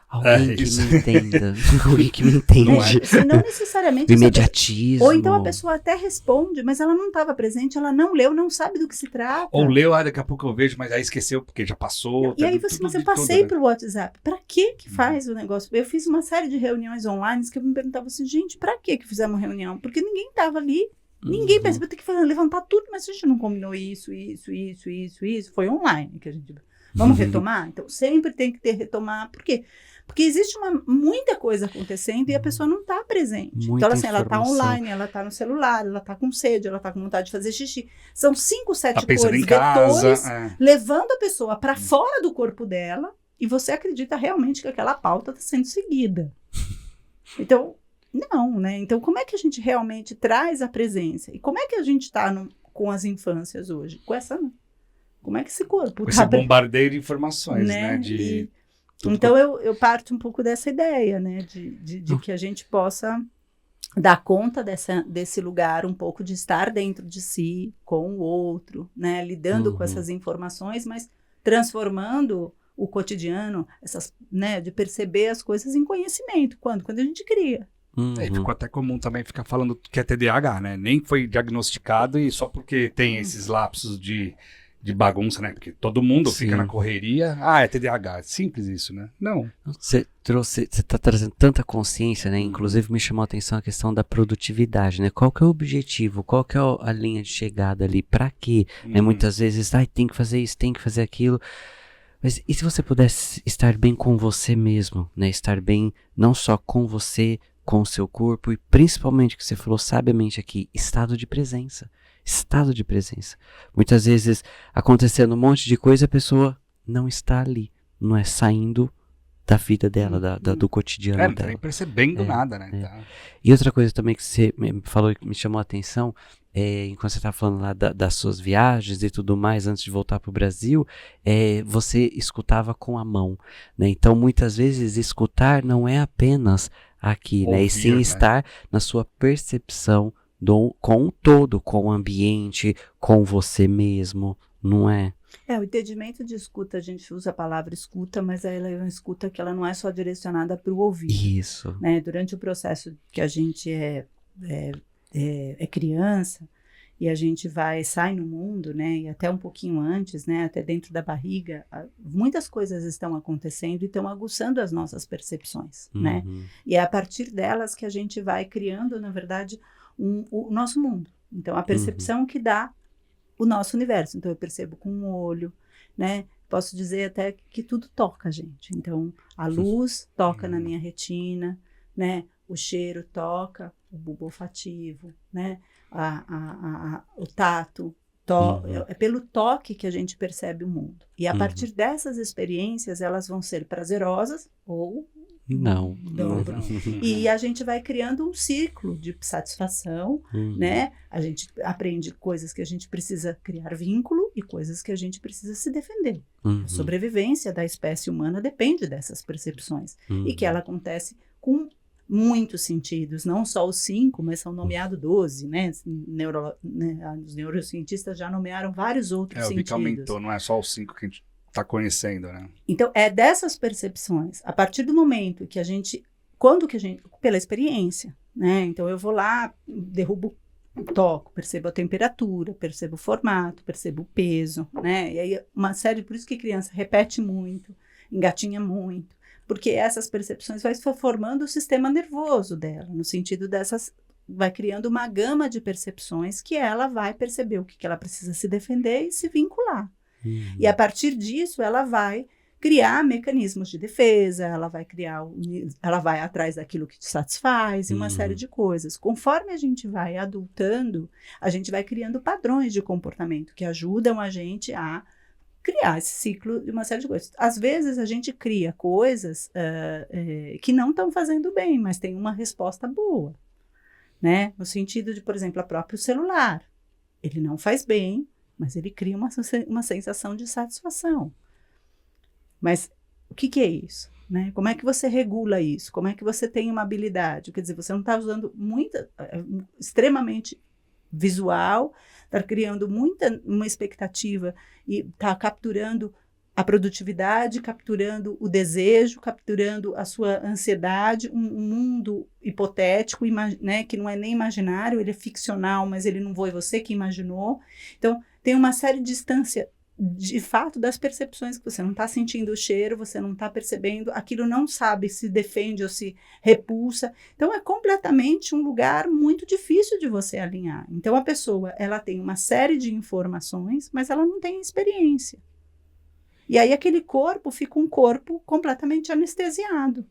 Speaker 2: Alguém que me entenda. Alguém que me entende.
Speaker 4: Se não necessariamente...
Speaker 2: O imediatismo.
Speaker 4: Ou então a pessoa até responde, mas ela não estava presente, ela não leu, não sabe do que se trata.
Speaker 3: Ou leu, daqui a pouco eu vejo, mas aí esqueceu porque já passou.
Speaker 4: E aí mas eu passei pelo WhatsApp. Para que faz o negócio? Eu fiz uma série de reuniões online que eu me perguntava assim, gente, para que fizemos reunião? Porque ninguém estava ali. Ninguém pensou, tem que levantar tudo, mas a gente não combinou isso. Foi online que a gente... Vamos retomar? Então, sempre tem que retomar. Por quê? Porque existe muita coisa acontecendo e a pessoa não está presente.
Speaker 2: Muita
Speaker 4: então, assim, ela está
Speaker 2: informação.
Speaker 4: online, ela está no celular, ela está com sede, ela está com vontade de fazer xixi. São 5, 7
Speaker 3: Tá pensando
Speaker 4: cores,
Speaker 3: em casa,
Speaker 4: vetores, levando a pessoa para fora do corpo dela e você acredita realmente que aquela pauta está sendo seguida. Então, não, né? Então, como é que a gente realmente traz a presença? E como é que a gente está com as infâncias hoje? Com essa... Como é que esse corpo...
Speaker 3: Com esse bombardeio de informações, né?
Speaker 4: Então, eu parto um pouco dessa ideia, né? De que a gente possa dar conta desse lugar um pouco de estar dentro de si, com o outro, né? Lidando com essas informações, mas transformando o cotidiano, né? De perceber as coisas em conhecimento. Quando a gente cria.
Speaker 3: Ficou até comum também ficar falando que é TDAH, né? Nem foi diagnosticado e só porque tem esses lapsos de bagunça, né? Porque todo mundo fica na correria. É TDAH. Simples isso, né? Não.
Speaker 2: Você tá trazendo tanta consciência, né? Inclusive me chamou a atenção a questão da produtividade, né? Qual que é o objetivo? Qual que é a linha de chegada ali? Pra quê? Né? Muitas vezes, tem que fazer isso, tem que fazer aquilo. Mas e se você pudesse estar bem com você mesmo, né? Estar bem não só com você, com o seu corpo e principalmente, que você falou sabiamente aqui, estado de presença. Estado de presença. Muitas vezes acontecendo um monte de coisa, a pessoa não está ali, não é saindo da vida dela, do cotidiano
Speaker 3: não
Speaker 2: dela.
Speaker 3: tá nem percebendo nada, né? Tá.
Speaker 2: E outra coisa também que você me falou que me chamou a atenção, enquanto você estava falando lá das suas viagens e tudo mais, antes de voltar para o Brasil, você escutava com a mão, né? Então, muitas vezes, escutar não é apenas aqui,
Speaker 3: ouvir,
Speaker 2: né? E sim estar na sua percepção com o todo, com o ambiente, com você mesmo, não é?
Speaker 4: O entendimento de escuta, a gente usa a palavra escuta, mas ela é uma escuta que ela não é só direcionada para o ouvido.
Speaker 2: Isso.
Speaker 4: Né? Durante o processo que a gente é criança e a gente sai no mundo, né? E até um pouquinho antes, né? Até dentro da barriga, muitas coisas estão acontecendo e estão aguçando as nossas percepções, né? E é a partir delas que a gente vai criando, na verdade, o nosso mundo. Então, a percepção que dá o nosso universo. Então, eu percebo com o olho, né? Posso dizer até que tudo toca a gente. Então, a luz toca na minha retina, né? o cheiro toca, o bulbo olfativo, né? O tato. É pelo toque que a gente percebe o mundo. E a partir dessas experiências, elas vão ser prazerosas ou
Speaker 2: não.
Speaker 4: E a gente vai criando um ciclo de satisfação, né? A gente aprende coisas que a gente precisa criar vínculo e coisas que a gente precisa se defender. A sobrevivência da espécie humana depende dessas percepções. E que ela acontece com muitos sentidos, não só os 5, mas são nomeados 12, né? Os neurocientistas já nomearam vários outros
Speaker 3: sentidos. Eu vi que
Speaker 4: sentidos.
Speaker 3: aumentou, não é só os 5 que a gente está conhecendo, né?
Speaker 4: Então, é dessas percepções, a partir do momento que a gente, pela experiência, né? Então, eu vou lá, derrubo, toco, percebo a temperatura, percebo o formato, percebo o peso, né? E aí, uma série, por isso que criança repete muito, engatinha muito, porque essas percepções vai formando o sistema nervoso dela, no sentido dessas, vai criando uma gama de percepções que ela vai perceber o que ela precisa se defender e se vincular. E a partir disso, ela vai criar mecanismos de defesa, ela vai atrás daquilo que te satisfaz e uma série de coisas. Conforme a gente vai adultando, a gente vai criando padrões de comportamento que ajudam a gente a criar esse ciclo de uma série de coisas. Às vezes, a gente cria coisas que não estão fazendo bem, mas tem uma resposta boa, né? No sentido de, por exemplo, o próprio celular. Ele não faz bem, mas ele cria uma sensação de satisfação. Mas o que é isso? Né? Como é que você regula isso? Como é que você tem uma habilidade? Quer dizer, você não está usando extremamente visual, está criando uma expectativa e está capturando a produtividade, capturando o desejo, capturando a sua ansiedade, um mundo hipotético, né, que não é nem imaginário, ele é ficcional, mas ele não foi você que imaginou. Então, tem uma série de distância, de fato, das percepções que você não está sentindo o cheiro, você não está percebendo, aquilo não sabe se defende ou se repulsa. Então, é completamente um lugar muito difícil de você alinhar. Então, a pessoa, ela tem uma série de informações, mas ela não tem experiência. E aí, aquele corpo fica um corpo completamente anestesiado.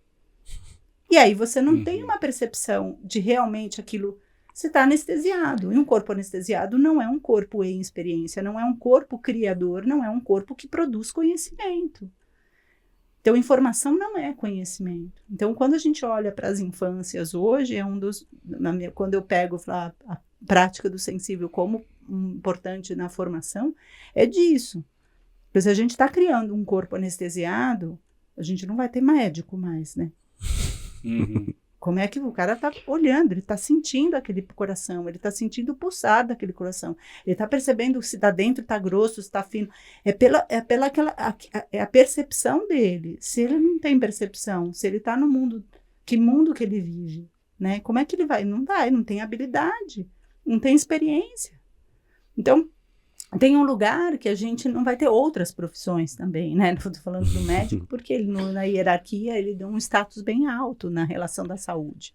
Speaker 4: E aí, você não tem uma percepção de realmente aquilo. Você está anestesiado. E um corpo anestesiado não é um corpo em experiência, não é um corpo criador, não é um corpo que produz conhecimento. Então, informação não é conhecimento. Então, quando a gente olha para as infâncias hoje, quando eu pego a prática do sensível como importante na formação, é disso. Porque se a gente está criando um corpo anestesiado, a gente não vai ter médico mais, né? Como é que o cara está olhando, ele está sentindo aquele coração, ele está sentindo o pulsar daquele coração, ele está percebendo se está dentro, está grosso, se está fino. É a percepção dele. Se ele não tem percepção, se ele está no mundo, que mundo que ele vive, né? Como é que ele vai? Não vai, não tem habilidade, não tem experiência. Então, tem um lugar que a gente não vai ter outras profissões também, né? Não estou falando do médico, porque ele, na hierarquia ele dá um status bem alto na relação da saúde.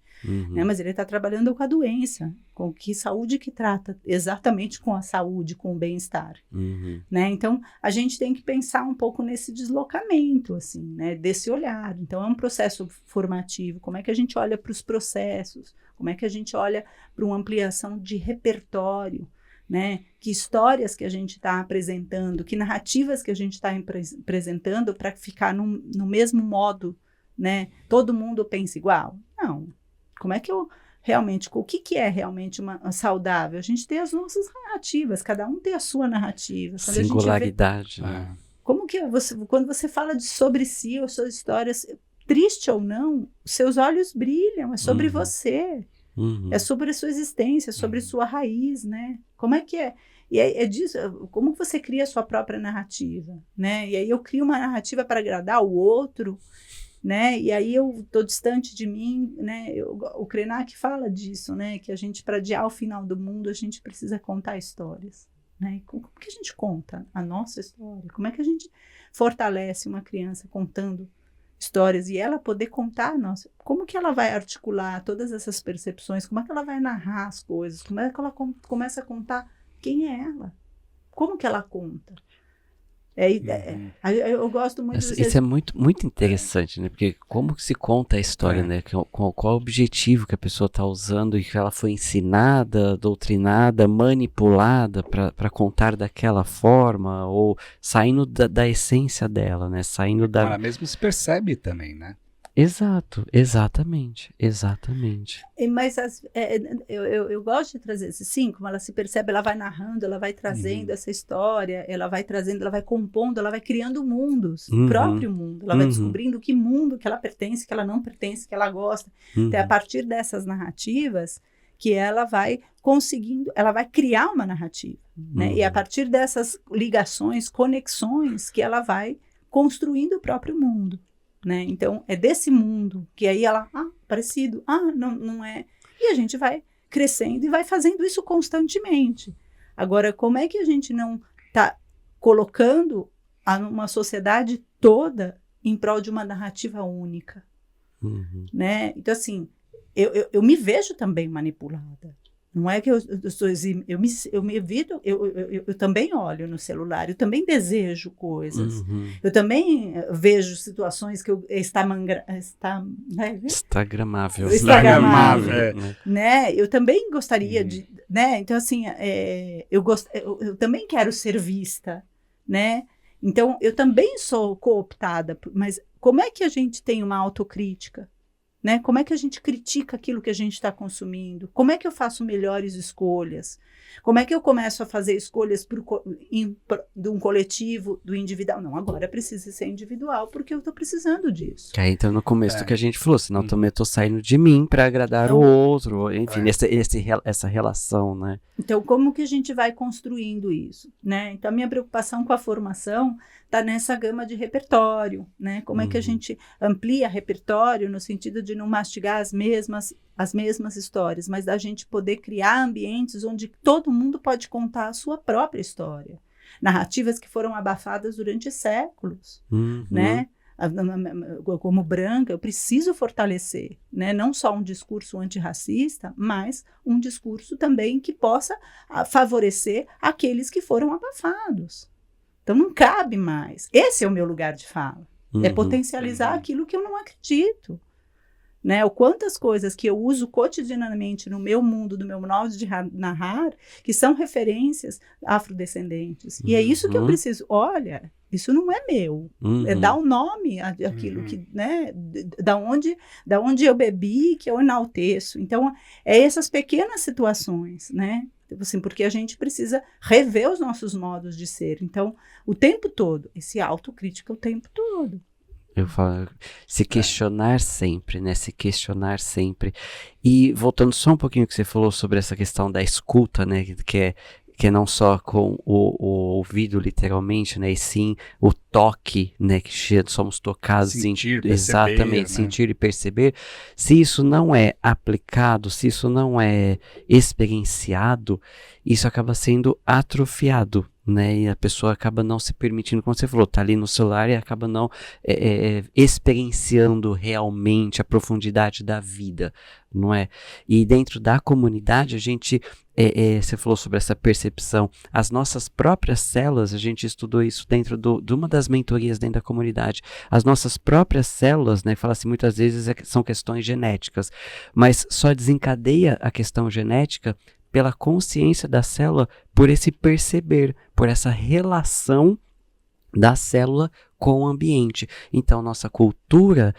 Speaker 4: Né? Mas ele está trabalhando com a doença, com que saúde que trata exatamente com a saúde, com o bem-estar. Né? Então, a gente tem que pensar um pouco nesse deslocamento, assim, né? Desse olhar. Então, é um processo formativo. Como é que a gente olha para os processos? Como é que a gente olha para uma ampliação de repertório? Né? Que histórias que a gente está apresentando, que narrativas que a gente está apresentando para ficar no mesmo modo, né? Todo mundo pensa igual? Não. Como é que eu realmente, o que é realmente uma saudável? A gente tem as nossas narrativas, cada um tem a sua narrativa. Quando
Speaker 2: singularidade.
Speaker 4: A gente vê, como que quando você fala sobre si ou suas histórias, triste ou não, seus olhos brilham, é sobre você. É sobre a sua existência, sobre sua raiz, né? Como é que é? E é disso, como você cria a sua própria narrativa, né? E aí eu crio uma narrativa para agradar o outro, né? E aí eu estou distante de mim, né? O Krenak fala disso, né? Que a gente, para adiar o final do mundo, a gente precisa contar histórias, né? Como que a gente conta a nossa história? Como é que a gente fortalece uma criança contando histórias e ela poder contar, nossa, como que ela vai articular todas essas percepções, como é que ela vai narrar as coisas, como é que ela começa a contar quem é ela, como que ela conta, Eu gosto muito...
Speaker 2: Isso é muito, muito interessante, né? Porque como que se conta a história, né? Qual o objetivo que a pessoa está usando e que ela foi ensinada, doutrinada, manipulada para contar daquela forma, ou saindo da essência dela, né? Saindo da...
Speaker 3: Ela mesmo se percebe também, né?
Speaker 2: Exato, exatamente.
Speaker 4: Mas eu gosto de trazer sim, como ela se percebe, ela vai narrando, ela vai trazendo essa história, ela vai trazendo, ela vai compondo, ela vai criando mundos, o próprio mundo, ela vai descobrindo que mundo que ela pertence, que ela não pertence, que ela gosta. Então, é a partir dessas narrativas que ela vai conseguindo, ela vai criar uma narrativa, né? E a partir dessas ligações, conexões, que ela vai construindo o próprio mundo. Né? Então, é desse mundo que aí ela, parecido, não é. E a gente vai crescendo e vai fazendo isso constantemente. Agora, como é que a gente não está colocando uma sociedade toda em prol de uma narrativa única? Né? Então, assim, eu me vejo também manipulada. Não é que eu me evito, eu também olho no celular, eu também desejo coisas, eu também vejo situações que
Speaker 2: Instagramável.
Speaker 4: Né? Eu também gostaria de, né? Então, assim, eu também quero ser vista, né? Então, eu também sou cooptada, mas como é que a gente tem uma autocrítica? Né? Como é que a gente critica aquilo que a gente está consumindo? Como é que eu faço melhores escolhas? Como é que eu começo a fazer escolhas de um coletivo, do individual? Não, agora precisa ser individual, porque eu estou precisando disso.
Speaker 2: Que aí entra no começo do que a gente falou, senão também eu estou saindo de mim para agradar o outro, enfim, essa relação, né?
Speaker 4: Então, como que a gente vai construindo isso? Né? Então, a minha preocupação com a formação está nessa gama de repertório, né? Como é que a gente amplia repertório no sentido de não mastigar as mesmas histórias, mas da gente poder criar ambientes onde todo mundo pode contar a sua própria história. Narrativas que foram abafadas durante séculos, né? Como branca, eu preciso fortalecer, né? Não só um discurso antirracista, mas um discurso também que possa favorecer aqueles que foram abafados. Então não cabe mais. Esse é o meu lugar de fala. É potencializar aquilo que eu não acredito. Né? O quantas coisas que eu uso cotidianamente no meu mundo, do meu modo de narrar, que são referências afrodescendentes. E é isso que eu preciso. Olha, isso não é meu. É dar o nome àquilo que, né? Da onde eu bebi, que eu enalteço. Então, é essas pequenas situações, né? Assim, porque a gente precisa rever os nossos modos de ser. Então, o tempo todo, esse autocrítica o tempo todo.
Speaker 2: Eu falo, se questionar sempre, né? Se questionar sempre. E voltando só um pouquinho que você falou sobre essa questão da escuta, né? Que é não só com o ouvido, literalmente, né? E sim o toque, né? Que somos tocados.
Speaker 3: Sentir, perceber,
Speaker 2: exatamente,
Speaker 3: né?
Speaker 2: Sentir e perceber. Se isso não é aplicado, se isso não é experienciado, isso acaba sendo atrofiado, né? E a pessoa acaba não se permitindo, como você falou, tá ali no celular e acaba não experienciando realmente a profundidade da vida, não é? E dentro da comunidade, a gente, você falou sobre essa percepção, as nossas próprias células, a gente estudou isso dentro de uma das mentorias dentro da comunidade, as nossas próprias células, né? Fala assim, muitas vezes são questões genéticas, mas só desencadeia a questão genética pela consciência da célula, por esse perceber, por essa relação da célula com o ambiente. Então, nossa cultura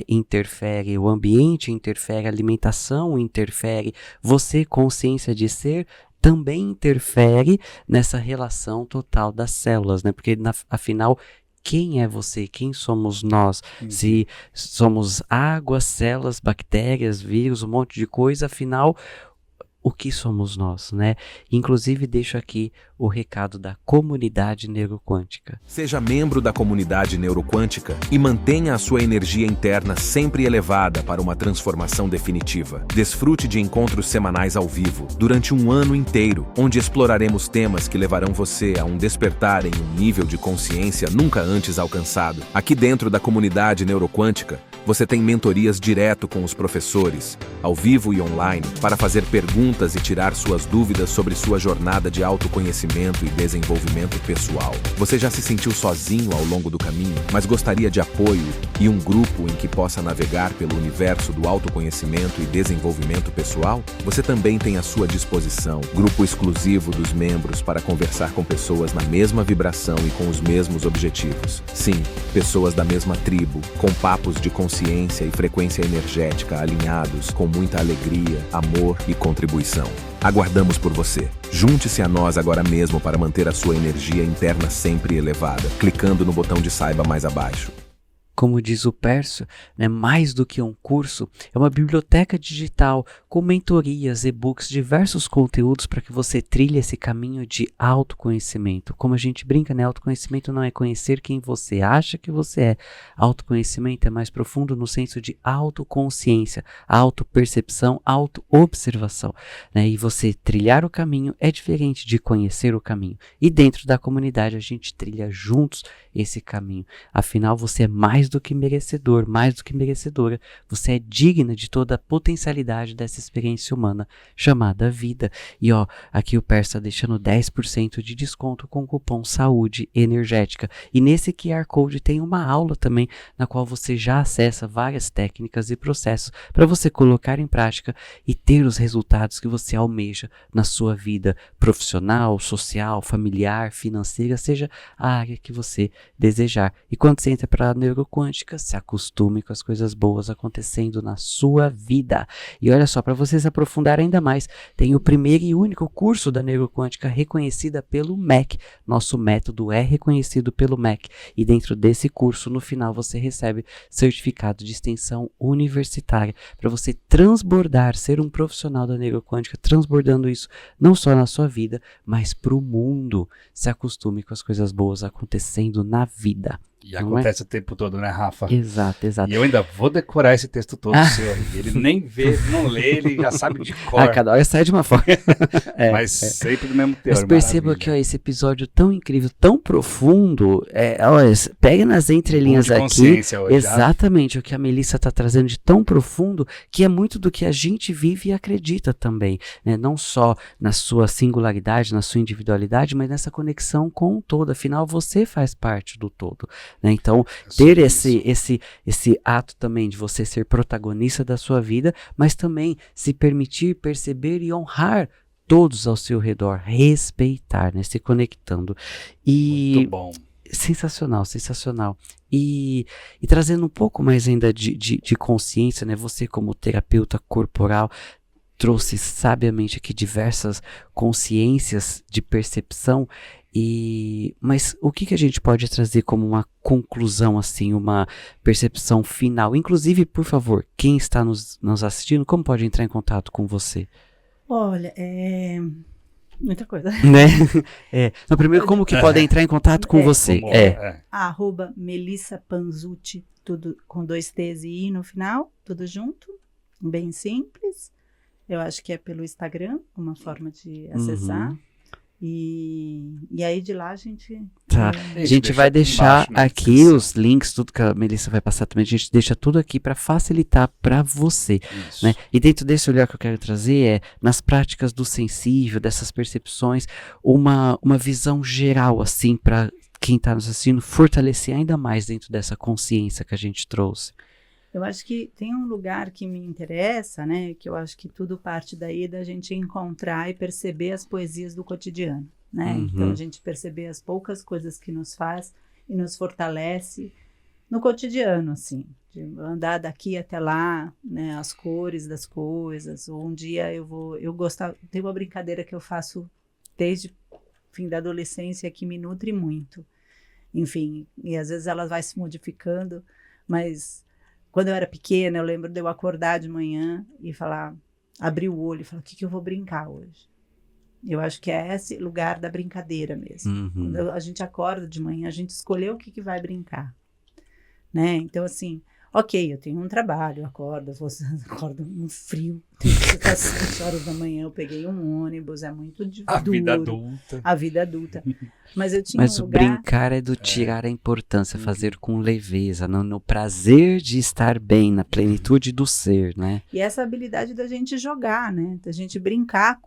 Speaker 2: interfere, o ambiente interfere, a alimentação interfere, você, consciência de ser, também interfere nessa relação total das células, né? Porque, afinal, quem é você? Quem somos nós? Se somos água, células, bactérias, vírus, um monte de coisa, afinal, o que somos nós, né? Inclusive, deixo aqui o recado da comunidade neuroquântica.
Speaker 6: Seja membro da comunidade neuroquântica e mantenha a sua energia interna sempre elevada para uma transformação definitiva. Desfrute de encontros semanais ao vivo durante um ano inteiro, onde exploraremos temas que levarão você a um despertar em um nível de consciência nunca antes alcançado. Aqui dentro da comunidade neuroquântica, você tem mentorias direto com os professores, ao vivo e online, para fazer perguntas perguntas e tirar suas dúvidas sobre sua jornada de autoconhecimento e desenvolvimento pessoal. Você já se sentiu sozinho ao longo do caminho, mas gostaria de apoio e um grupo em que possa navegar pelo universo do autoconhecimento e desenvolvimento pessoal? Você também tem à sua disposição grupo exclusivo dos membros para conversar com pessoas na mesma vibração e com os mesmos objetivos. Sim, pessoas da mesma tribo, com papos de consciência e frequência energética alinhados, com muita alegria, amor e contribuição. Aguardamos por você. Junte-se a nós agora mesmo para manter a sua energia interna sempre elevada, clicando no botão de saiba mais abaixo.
Speaker 2: Como diz o Pércio, né, mais do que um curso, é uma biblioteca digital com mentorias, e-books, diversos conteúdos para que você trilhe esse caminho de autoconhecimento. Como a gente brinca, né, autoconhecimento não é conhecer quem você acha que você é. Autoconhecimento é mais profundo no senso de autoconsciência, autopercepção, autoobservação, né? E você trilhar o caminho é diferente de conhecer o caminho. E dentro da comunidade a gente trilha juntos esse caminho. Afinal, você é mais do que merecedor, mais do que merecedora. Você é digna de toda a potencialidade dessa experiência humana chamada vida. E ó, aqui o Pércio está deixando 10% de desconto com o cupom Saúde Energética. E nesse QR Code tem uma aula também, na qual você já acessa várias técnicas e processos para você colocar em prática e ter os resultados que você almeja na sua vida profissional, social, familiar, financeira, seja a área que você desejar. E quando você entra para a neuroquântica, se acostume com as coisas boas acontecendo na sua vida. E olha só, para vocês aprofundar ainda mais, tem o primeiro e único curso da neuroquântica reconhecida pelo MEC. Nosso método é reconhecido pelo MEC. E dentro desse curso, no final, você recebe certificado de extensão universitária para você transbordar, ser um profissional da neuroquântica, transbordando isso não só na sua vida, mas para o mundo. Se acostume com as coisas boas acontecendo na vida.
Speaker 3: E acontece o tempo todo, né, Rafa?
Speaker 2: Exato, exato.
Speaker 3: E eu ainda vou decorar esse texto todo seu aí. Ele nem vê, não lê, ele já sabe de cor.
Speaker 2: Cada hora sai de uma forma.
Speaker 3: Mas sempre do mesmo teor.
Speaker 2: Mas perceba que ó, esse episódio tão incrível, tão profundo, olha, pega nas entrelinhas aqui.
Speaker 3: Hoje,
Speaker 2: exatamente o que a Melissa está trazendo de tão profundo, que é muito do que a gente vive e acredita também, né? Não só na sua singularidade, na sua individualidade, mas nessa conexão com o todo. Afinal, você faz parte do todo. Né? Então, ter esse ato também de você ser protagonista da sua vida, mas também se permitir perceber e honrar todos ao seu redor, respeitar, né? Se conectando. E
Speaker 3: muito bom.
Speaker 2: Sensacional, sensacional. E trazendo um pouco mais ainda de consciência, né? Você como terapeuta corporal trouxe sabiamente aqui diversas consciências de percepção. Mas o que a gente pode trazer como uma conclusão, assim, uma percepção final? Inclusive, por favor, quem está nos assistindo, como pode entrar em contato com você?
Speaker 4: Olha, muita coisa.
Speaker 2: Né? No primeiro, como que podem entrar em contato com você?
Speaker 4: @ Melissa Panzuti, tudo com 2 T's e I no final, tudo junto, bem simples. Eu acho que é pelo Instagram, uma forma de acessar. E aí de lá a gente...
Speaker 2: Tá, a gente vai deixar aqui os links, tudo que a Melissa vai passar também, a gente deixa tudo aqui para facilitar para você, né? E dentro desse olhar que eu quero trazer nas práticas do sensível, dessas percepções, uma visão geral, assim, para quem está nos assistindo, fortalecer ainda mais dentro dessa consciência que a gente trouxe.
Speaker 4: Eu acho que tem um lugar que me interessa, né? Que eu acho que tudo parte daí da gente encontrar e perceber as poesias do cotidiano, né? Então, a gente perceber as poucas coisas que nos faz e nos fortalece no cotidiano, assim. De andar daqui até lá, né? As cores das coisas. Ou um dia tem uma brincadeira que eu faço desde o fim da adolescência que me nutre muito. Enfim, e às vezes ela vai se modificando, mas... Quando eu era pequena, eu lembro de eu acordar de manhã e abrir o olho e falar, o que eu vou brincar hoje? Eu acho que é esse lugar da brincadeira mesmo. Quando a gente acorda de manhã, a gente escolheu o que vai brincar, né? Então, assim, Ok, eu tenho um trabalho, acordo no frio, tenho que ficar às 7 horas da manhã, eu peguei um ônibus, é muito duro.
Speaker 3: A vida adulta.
Speaker 4: A vida adulta. Mas eu tinha
Speaker 2: Mas
Speaker 4: um
Speaker 2: o
Speaker 4: lugar...
Speaker 2: brincar é do tirar a importância, fazer com leveza, no prazer de estar bem, na plenitude do ser, né?
Speaker 4: E essa habilidade da gente jogar, né? Da gente brincar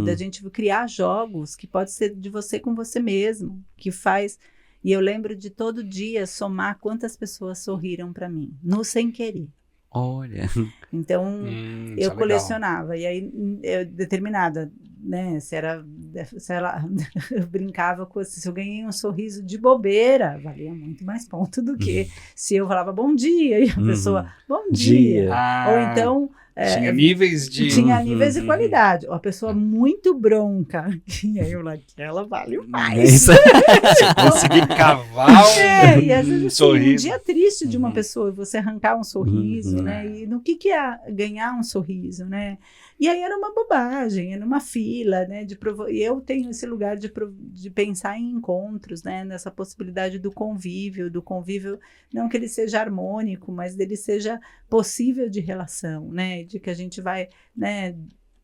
Speaker 4: da gente criar jogos que pode ser de você com você mesmo, que faz... E eu lembro de todo dia somar quantas pessoas sorriram para mim, no sem querer.
Speaker 2: Olha.
Speaker 4: Então,
Speaker 3: Isso
Speaker 4: eu
Speaker 3: é
Speaker 4: colecionava. E aí, determinada, né? Se ela, eu brincava com... Se eu ganhei um sorriso de bobeira, valia muito mais ponto do que se eu falava bom dia e a pessoa, bom dia. Ou então...
Speaker 3: tinha níveis de...
Speaker 4: Tinha níveis de qualidade. A pessoa muito bronca. E aí eu lá, ela vale mais.
Speaker 3: Se conseguir cavar
Speaker 4: e às vezes,
Speaker 3: sorriso.
Speaker 4: Um dia triste de uma pessoa, você arrancar um sorriso, né? E no que é ganhar um sorriso, né? E aí era uma bobagem, era uma fila, né? E eu tenho esse lugar de pensar em encontros, né? Nessa possibilidade do convívio, não que ele seja harmônico, mas dele seja possível de relação, né? De que a gente vai, né?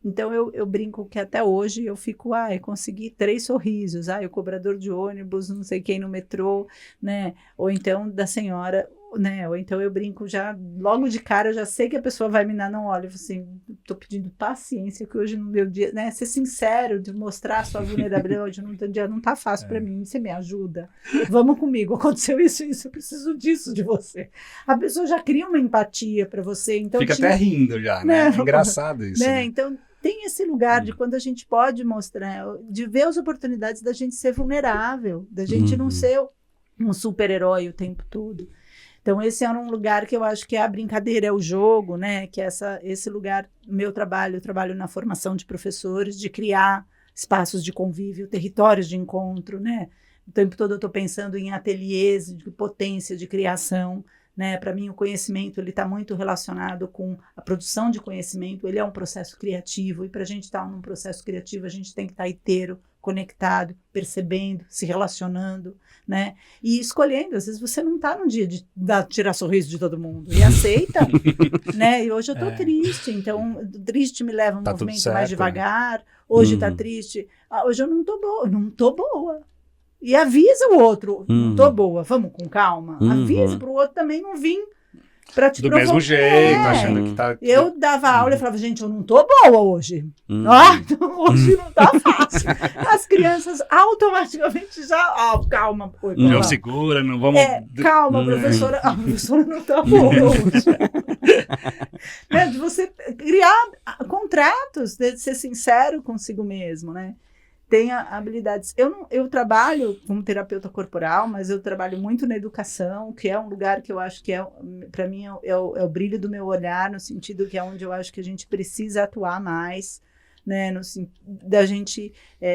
Speaker 4: Então eu brinco que até hoje eu fico, eu consegui 3 sorrisos, o cobrador de ônibus, não sei quem no metrô, né? Ou então da senhora, né? Ou então eu brinco já, logo de cara, eu já sei que a pessoa vai me dar, não olha, assim, tô pedindo paciência, que hoje no meu dia, né? Ser sincero, de mostrar a sua vulnerabilidade, hoje no dia não tá fácil para mim, você me ajuda, vamos comigo, aconteceu isso, eu preciso disso de você. A pessoa já cria uma empatia para você, então...
Speaker 3: Fica até rindo já, né? É engraçado isso.
Speaker 4: Né? Então, tem esse lugar de quando a gente pode mostrar, de ver as oportunidades da gente ser vulnerável, da gente não ser um super-herói o tempo todo. Então, esse é um lugar que eu acho que a brincadeira, é o jogo, né? Que é esse lugar, eu trabalho na formação de professores, de criar espaços de convívio, territórios de encontro, né? O tempo todo eu estou pensando em ateliês de potência, de criação, né? Para mim, o conhecimento está muito relacionado com a produção de conhecimento, ele é um processo criativo, e para a gente estar num processo criativo, a gente tem que estar inteiro, conectado, percebendo, se relacionando, né? E escolhendo. Às vezes você não está no dia de tirar sorriso de todo mundo, e aceita, né? E hoje eu estou triste, então triste me leva um movimento mais devagar, hoje está triste, hoje eu não estou boa. E avisa o outro, não tô boa, vamos com calma. Avisa pro outro também não vir pra te provocar.
Speaker 3: Do mesmo jeito, achando que tá...
Speaker 4: Eu dava aula e falava, gente, eu não tô boa hoje. Então hoje não tá fácil. As crianças automaticamente já... calma.
Speaker 3: Não segura, não vamos...
Speaker 4: Calma, professora. A professora não tá boa hoje. Né, de você criar contratos, de ser sincero consigo mesmo, né? Tenha habilidades. Eu trabalho como terapeuta corporal, mas eu trabalho muito na educação, que é um lugar que eu acho que para mim é o brilho do meu olhar, no sentido que é onde eu acho que a gente precisa atuar mais, né, da gente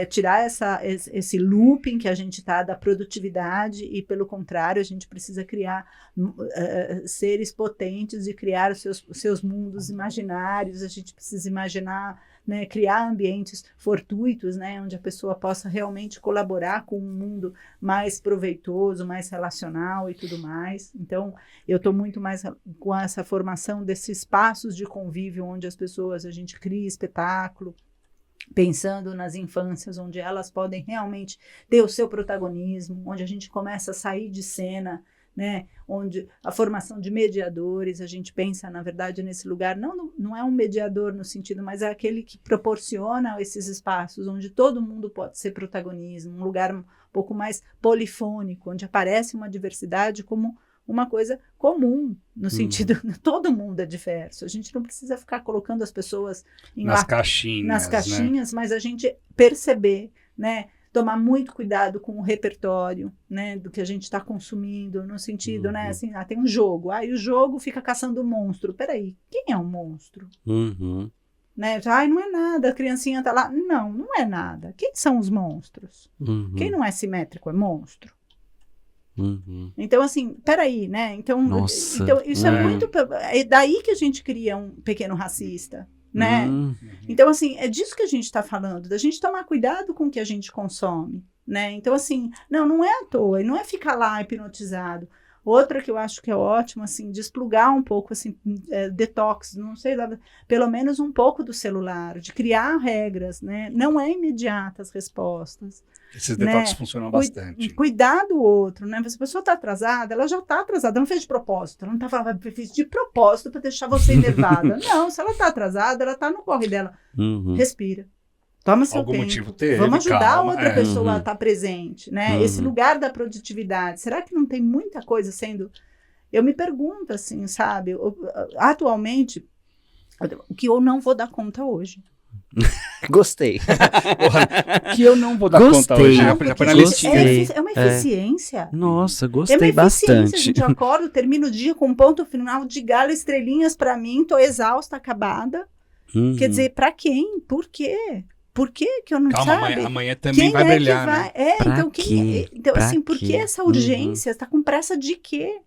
Speaker 4: tirar esse looping que a gente está da produtividade, e pelo contrário, a gente precisa criar seres potentes e criar os seus mundos imaginários. A gente precisa imaginar, né, criar ambientes fortuitos, né, onde a pessoa possa realmente colaborar com um mundo mais proveitoso, mais relacional e tudo mais. Então, eu estou muito mais com essa formação desses espaços de convívio onde as pessoas, a gente cria espetáculo, pensando nas infâncias, onde elas podem realmente ter o seu protagonismo, onde a gente começa a sair de cena, né? Onde a formação de mediadores, a gente pensa, na verdade, nesse lugar, não é um mediador no sentido, mas é aquele que proporciona esses espaços onde todo mundo pode ser protagonismo, um lugar um pouco mais polifônico, onde aparece uma diversidade como uma coisa comum, no sentido, todo mundo é diverso. A gente não precisa ficar colocando as pessoas
Speaker 3: nas caixinhas,
Speaker 4: né? Mas a gente perceber, né? Tomar muito cuidado com o repertório, né, do que a gente está consumindo, no sentido, né, assim, tem um jogo, e o jogo fica caçando um monstro. Peraí, quem é um monstro? Né? Não é nada, a criancinha tá lá. Não é nada. Quem são os monstros? Quem não é simétrico é monstro. Então, assim, peraí, né? Então isso é muito... É daí que a gente cria um pequeno racista, né? Então, assim, é disso que a gente está falando, da gente tomar cuidado com o que a gente consome, né? Então, assim, não é à toa, e não é ficar lá hipnotizado. Outra que eu acho que é ótimo, assim, desplugar um pouco, assim, detox, não sei, pelo menos um pouco do celular, de criar regras, né? Não é imediata as respostas.
Speaker 3: Esses detox
Speaker 4: né?
Speaker 3: funcionam bastante.
Speaker 4: Cuidar do outro, né? Se a pessoa está atrasada, ela já está atrasada, ela não fez de propósito, ela não está falando, fiz de propósito para deixar você enervada. Não, se ela está atrasada, ela está no corre dela. Respira. Toma seu
Speaker 3: Algum
Speaker 4: tempo.
Speaker 3: motivo teve,
Speaker 4: Vamos ajudar
Speaker 3: calma,
Speaker 4: a outra pessoa a estar presente, né? Esse lugar da produtividade. Será que não tem muita coisa sendo... Eu me pergunto, assim, sabe? Atualmente, o que eu não vou dar conta hoje.
Speaker 2: Gostei.
Speaker 3: Que eu não vou dar conta hoje. Já põe na listinha.
Speaker 4: É uma eficiência.
Speaker 2: Nossa, gostei
Speaker 4: é uma eficiência.
Speaker 2: bastante.
Speaker 4: A gente acorda, termina o dia com um ponto final de gala, estrelinhas pra mim, tô exausta, acabada. Quer dizer, pra quem? Por quê? Por que eu não sabe?
Speaker 3: Amanhã também vai brilhar, né?
Speaker 4: Então assim, por que essa urgência? Tá com pressa de quê?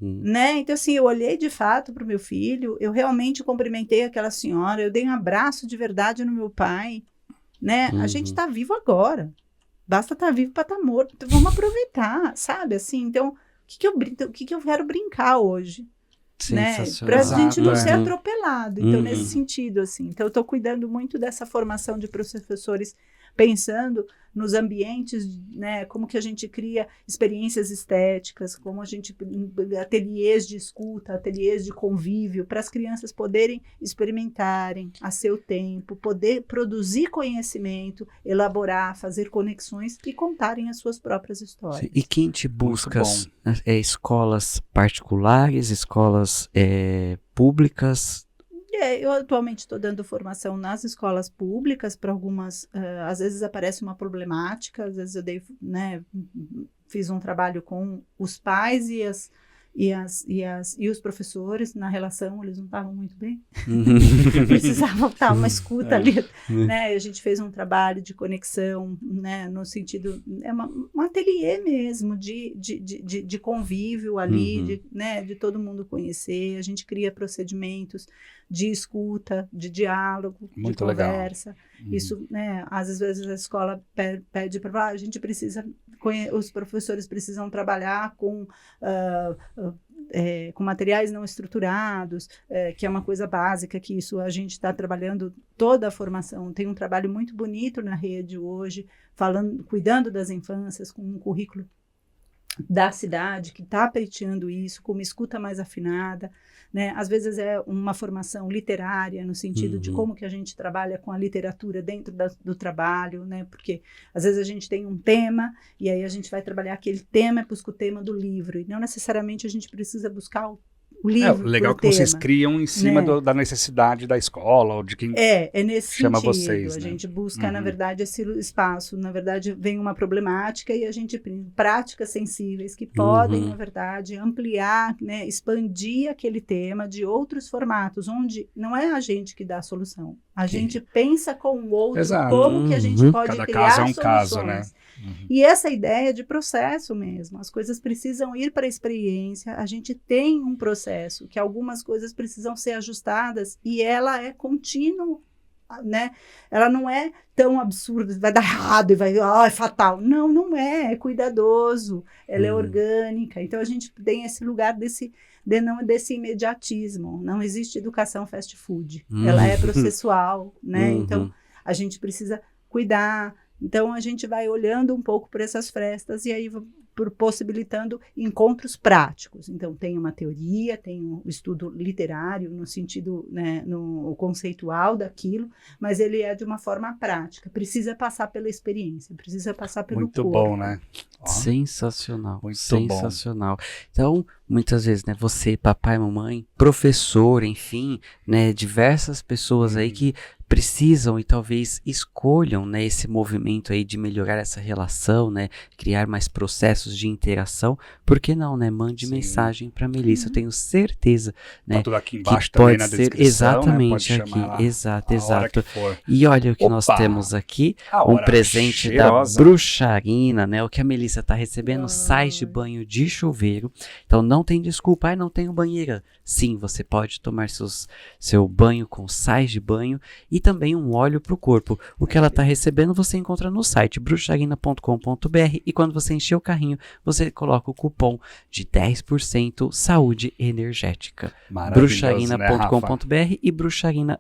Speaker 4: Né? Então assim, eu olhei de fato para o meu filho, eu realmente cumprimentei aquela senhora, eu dei um abraço de verdade no meu pai, né? A gente tá vivo agora, basta estar vivo para estar morto, então vamos aproveitar, sabe? Assim, então, o que eu quero brincar hoje? Né? Para a gente não ser atropelado, então nesse sentido, assim, então eu estou cuidando muito dessa formação de professores, pensando nos ambientes, né, como que a gente cria experiências estéticas, como a gente, ateliês de escuta, ateliês de convívio, para as crianças poderem experimentarem a seu tempo, poder produzir conhecimento, elaborar, fazer conexões e contarem as suas próprias histórias.
Speaker 2: E quem te busca escolas particulares, escolas públicas?
Speaker 4: Eu atualmente estou dando formação nas escolas públicas para algumas, às vezes aparece uma problemática, às vezes eu fiz um trabalho com os pais e os professores na relação, eles não estavam muito bem, precisavam estar uma escuta ali, né? A gente fez um trabalho de conexão, né? No sentido, um ateliê mesmo, de convívio ali, de todo mundo conhecer, a gente cria procedimentos de escuta, de diálogo, muito de conversa. Isso, né? Às vezes a escola pede para a gente precisa, os professores precisam trabalhar com materiais não estruturados, que é uma coisa básica, que isso a gente está trabalhando toda a formação. Tem um trabalho muito bonito na rede hoje, cuidando das infâncias, com um currículo da cidade, que está pleiteando isso, com uma escuta mais afinada, né? Às vezes é uma formação literária, no sentido de como que a gente trabalha com a literatura dentro do trabalho, né? Porque às vezes a gente tem um tema, e aí a gente vai trabalhar aquele tema, busca o tema do livro, e não necessariamente a gente precisa buscar o livro.
Speaker 3: O legal é que vocês criam em cima da necessidade da escola, ou de quem
Speaker 4: nesse
Speaker 3: chama
Speaker 4: sentido.
Speaker 3: vocês.
Speaker 4: A
Speaker 3: Né?
Speaker 4: gente busca, na verdade, esse espaço. Na verdade, vem uma problemática e a gente práticas sensíveis que podem, na verdade, ampliar, né, expandir aquele tema de outros formatos, onde não é a gente que dá a solução. A gente pensa com o outro, como que a gente pode
Speaker 3: Cada
Speaker 4: criar
Speaker 3: caso é um
Speaker 4: soluções.
Speaker 3: caso, né?
Speaker 4: E essa ideia de processo mesmo, as coisas precisam ir para a experiência, a gente tem um processo, que algumas coisas precisam ser ajustadas e ela é contínua, né? Ela não é tão absurda, vai dar errado e é fatal. Não é cuidadoso, ela é orgânica, então a gente tem esse lugar desse imediatismo, não existe educação fast food, ela é processual, né? Então a gente precisa cuidar. Então, a gente vai olhando um pouco por essas frestas e aí possibilitando encontros práticos. Então, tem uma teoria, tem um estudo literário no sentido, né, no conceitual daquilo, mas ele é de uma forma prática. Precisa passar pela experiência, precisa passar pelo corpo.
Speaker 3: Muito bom, né?
Speaker 2: Sensacional,
Speaker 3: muito
Speaker 2: sensacional. Bom. Então, muitas vezes, né, você, papai, mamãe, professor, enfim, né, diversas pessoas aí que precisam e talvez escolham, né, esse movimento aí de melhorar essa relação, né, criar mais processos de interação. Por que não, né? Mande mensagem para Melissa. Eu tenho certeza, né,
Speaker 3: tá tudo aqui embaixo
Speaker 2: que pode
Speaker 3: também na
Speaker 2: ser
Speaker 3: descrição,
Speaker 2: exatamente,
Speaker 3: né? Pode chamar
Speaker 2: aqui, exato. E olha o que nós temos aqui, um presente da bruxarina, né? O que a Melissa Melissa tá recebendo sais de banho de chuveiro. Então não tem desculpa, não tenho banheira. Sim, você pode tomar seu banho com sais de banho e também um óleo para o corpo. O que ela tá recebendo você encontra no site bruxarina.com.br e quando você encher o carrinho, você coloca o cupom de 10% saúde energética. Bruxarina.com.br e bruxarina_.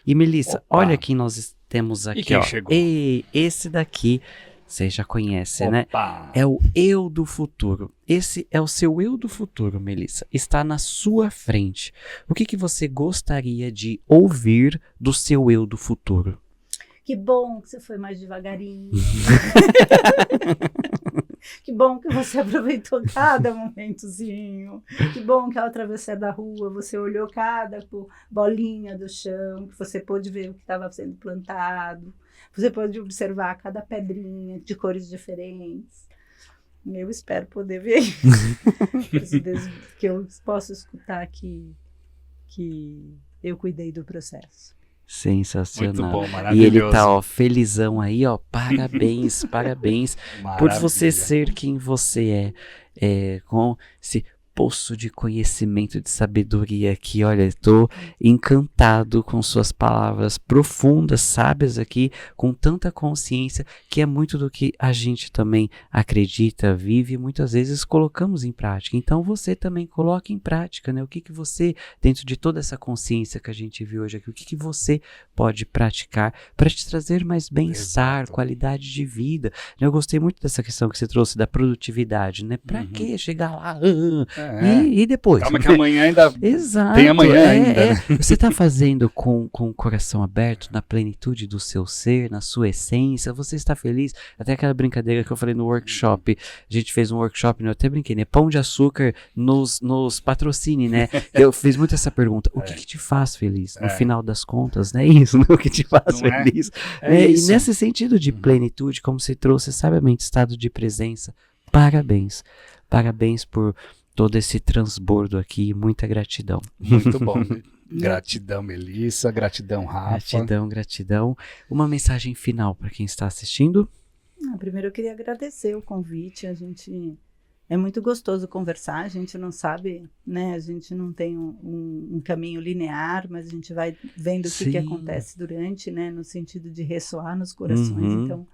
Speaker 2: E Melissa,
Speaker 3: Opa.
Speaker 2: olha quem nós temos aqui,
Speaker 3: quem
Speaker 2: ó.
Speaker 3: chegou?
Speaker 2: Esse daqui, você já conhece, né?
Speaker 3: Opa.
Speaker 2: É o eu do futuro. Esse é o seu eu do futuro, Melissa. Está na sua frente. O que você gostaria de ouvir do seu eu do futuro?
Speaker 4: Que bom que você foi mais devagarinho. Que bom que você aproveitou cada momentozinho. Que bom que ao atravessar da rua você olhou cada bolinha do chão, que você pôde ver o que estava sendo plantado. Você pôde observar cada pedrinha de cores diferentes. Eu espero poder ver isso, desde que eu possa escutar que eu cuidei do processo.
Speaker 2: Sensacional.
Speaker 3: Muito bom,
Speaker 2: E
Speaker 3: maravilhoso.
Speaker 2: ele tá, ó, felizão aí, ó. Parabéns, parabéns por você
Speaker 3: Maravilha.
Speaker 2: ser quem você é, com esse poço de conhecimento, de sabedoria aqui. Olha, estou encantado com suas palavras profundas, sábias aqui, com tanta consciência, que é muito do que a gente também acredita, vive e muitas vezes colocamos em prática. Então você também coloca em prática, né? O que você, dentro de toda essa consciência que a gente viu hoje aqui, o que você pode praticar para te trazer mais bem-estar,
Speaker 3: Exato.
Speaker 2: qualidade de vida. Eu gostei muito dessa questão que você trouxe da produtividade, né? Para que chegar lá? E depois?
Speaker 3: Calma que amanhã ainda
Speaker 2: Exato.
Speaker 3: tem amanhã ainda. né?
Speaker 2: Você está fazendo com o coração aberto, na plenitude do seu ser, na sua essência, você está feliz? Até aquela brincadeira que eu falei no workshop, a gente fez um workshop, eu até brinquei, né? Pão de açúcar nos patrocine, né? Eu fiz muito essa pergunta, o que te faz feliz? No final das contas, não é isso? O que te faz
Speaker 3: Não é?
Speaker 2: feliz?
Speaker 3: É isso.
Speaker 2: E nesse sentido de plenitude, como você trouxe, sabiamente, estado de presença, parabéns. Parabéns por todo esse transbordo aqui, muita gratidão.
Speaker 3: Muito bom. Gratidão, Melissa. Gratidão, Rafa.
Speaker 2: Gratidão. Uma mensagem final para quem está assistindo?
Speaker 4: Primeiro eu queria agradecer o convite. É muito gostoso conversar, a gente não sabe, né? A gente não tem um caminho linear, mas a gente vai vendo o que acontece durante, né? No sentido de ressoar nos corações. Então,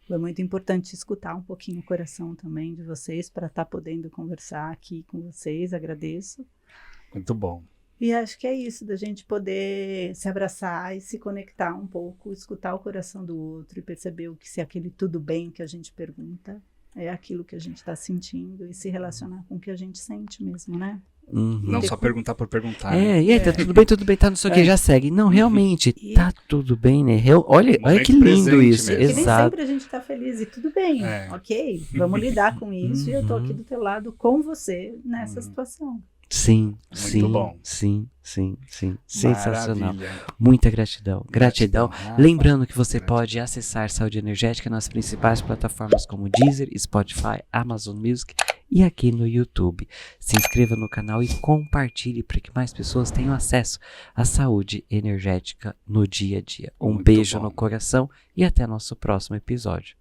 Speaker 4: foi muito importante escutar um pouquinho o coração também de vocês para estar podendo conversar aqui com vocês. Agradeço.
Speaker 3: Muito bom.
Speaker 4: E acho que é isso, da gente poder se abraçar e se conectar um pouco, escutar o coração do outro e perceber se aquele tudo bem que a gente pergunta é aquilo que a gente está sentindo e se relacionar com o que a gente sente mesmo, né?
Speaker 3: Não só perguntar por perguntar.
Speaker 2: E aí, tá tudo bem, tá não sei o que, já segue. Não, realmente, tá tudo bem, né? Olha que lindo
Speaker 3: presente
Speaker 2: isso.
Speaker 3: mesmo.
Speaker 4: Que nem
Speaker 2: Exato.
Speaker 4: sempre a gente tá feliz e tudo bem, ok? Vamos lidar com isso e eu tô aqui do teu lado com você nessa situação.
Speaker 2: Sim,
Speaker 3: Muito bom.
Speaker 2: sim. Sensacional.
Speaker 3: Maravilha.
Speaker 2: Muita gratidão.
Speaker 3: Rafa.
Speaker 2: Lembrando que você pode acessar Saúde Energética nas principais plataformas como Deezer, Spotify, Amazon Music e aqui no YouTube. Se inscreva no canal e compartilhe para que mais pessoas tenham acesso à saúde energética no dia a dia. Um
Speaker 3: Muito
Speaker 2: beijo
Speaker 3: bom.
Speaker 2: no coração e até nosso próximo episódio.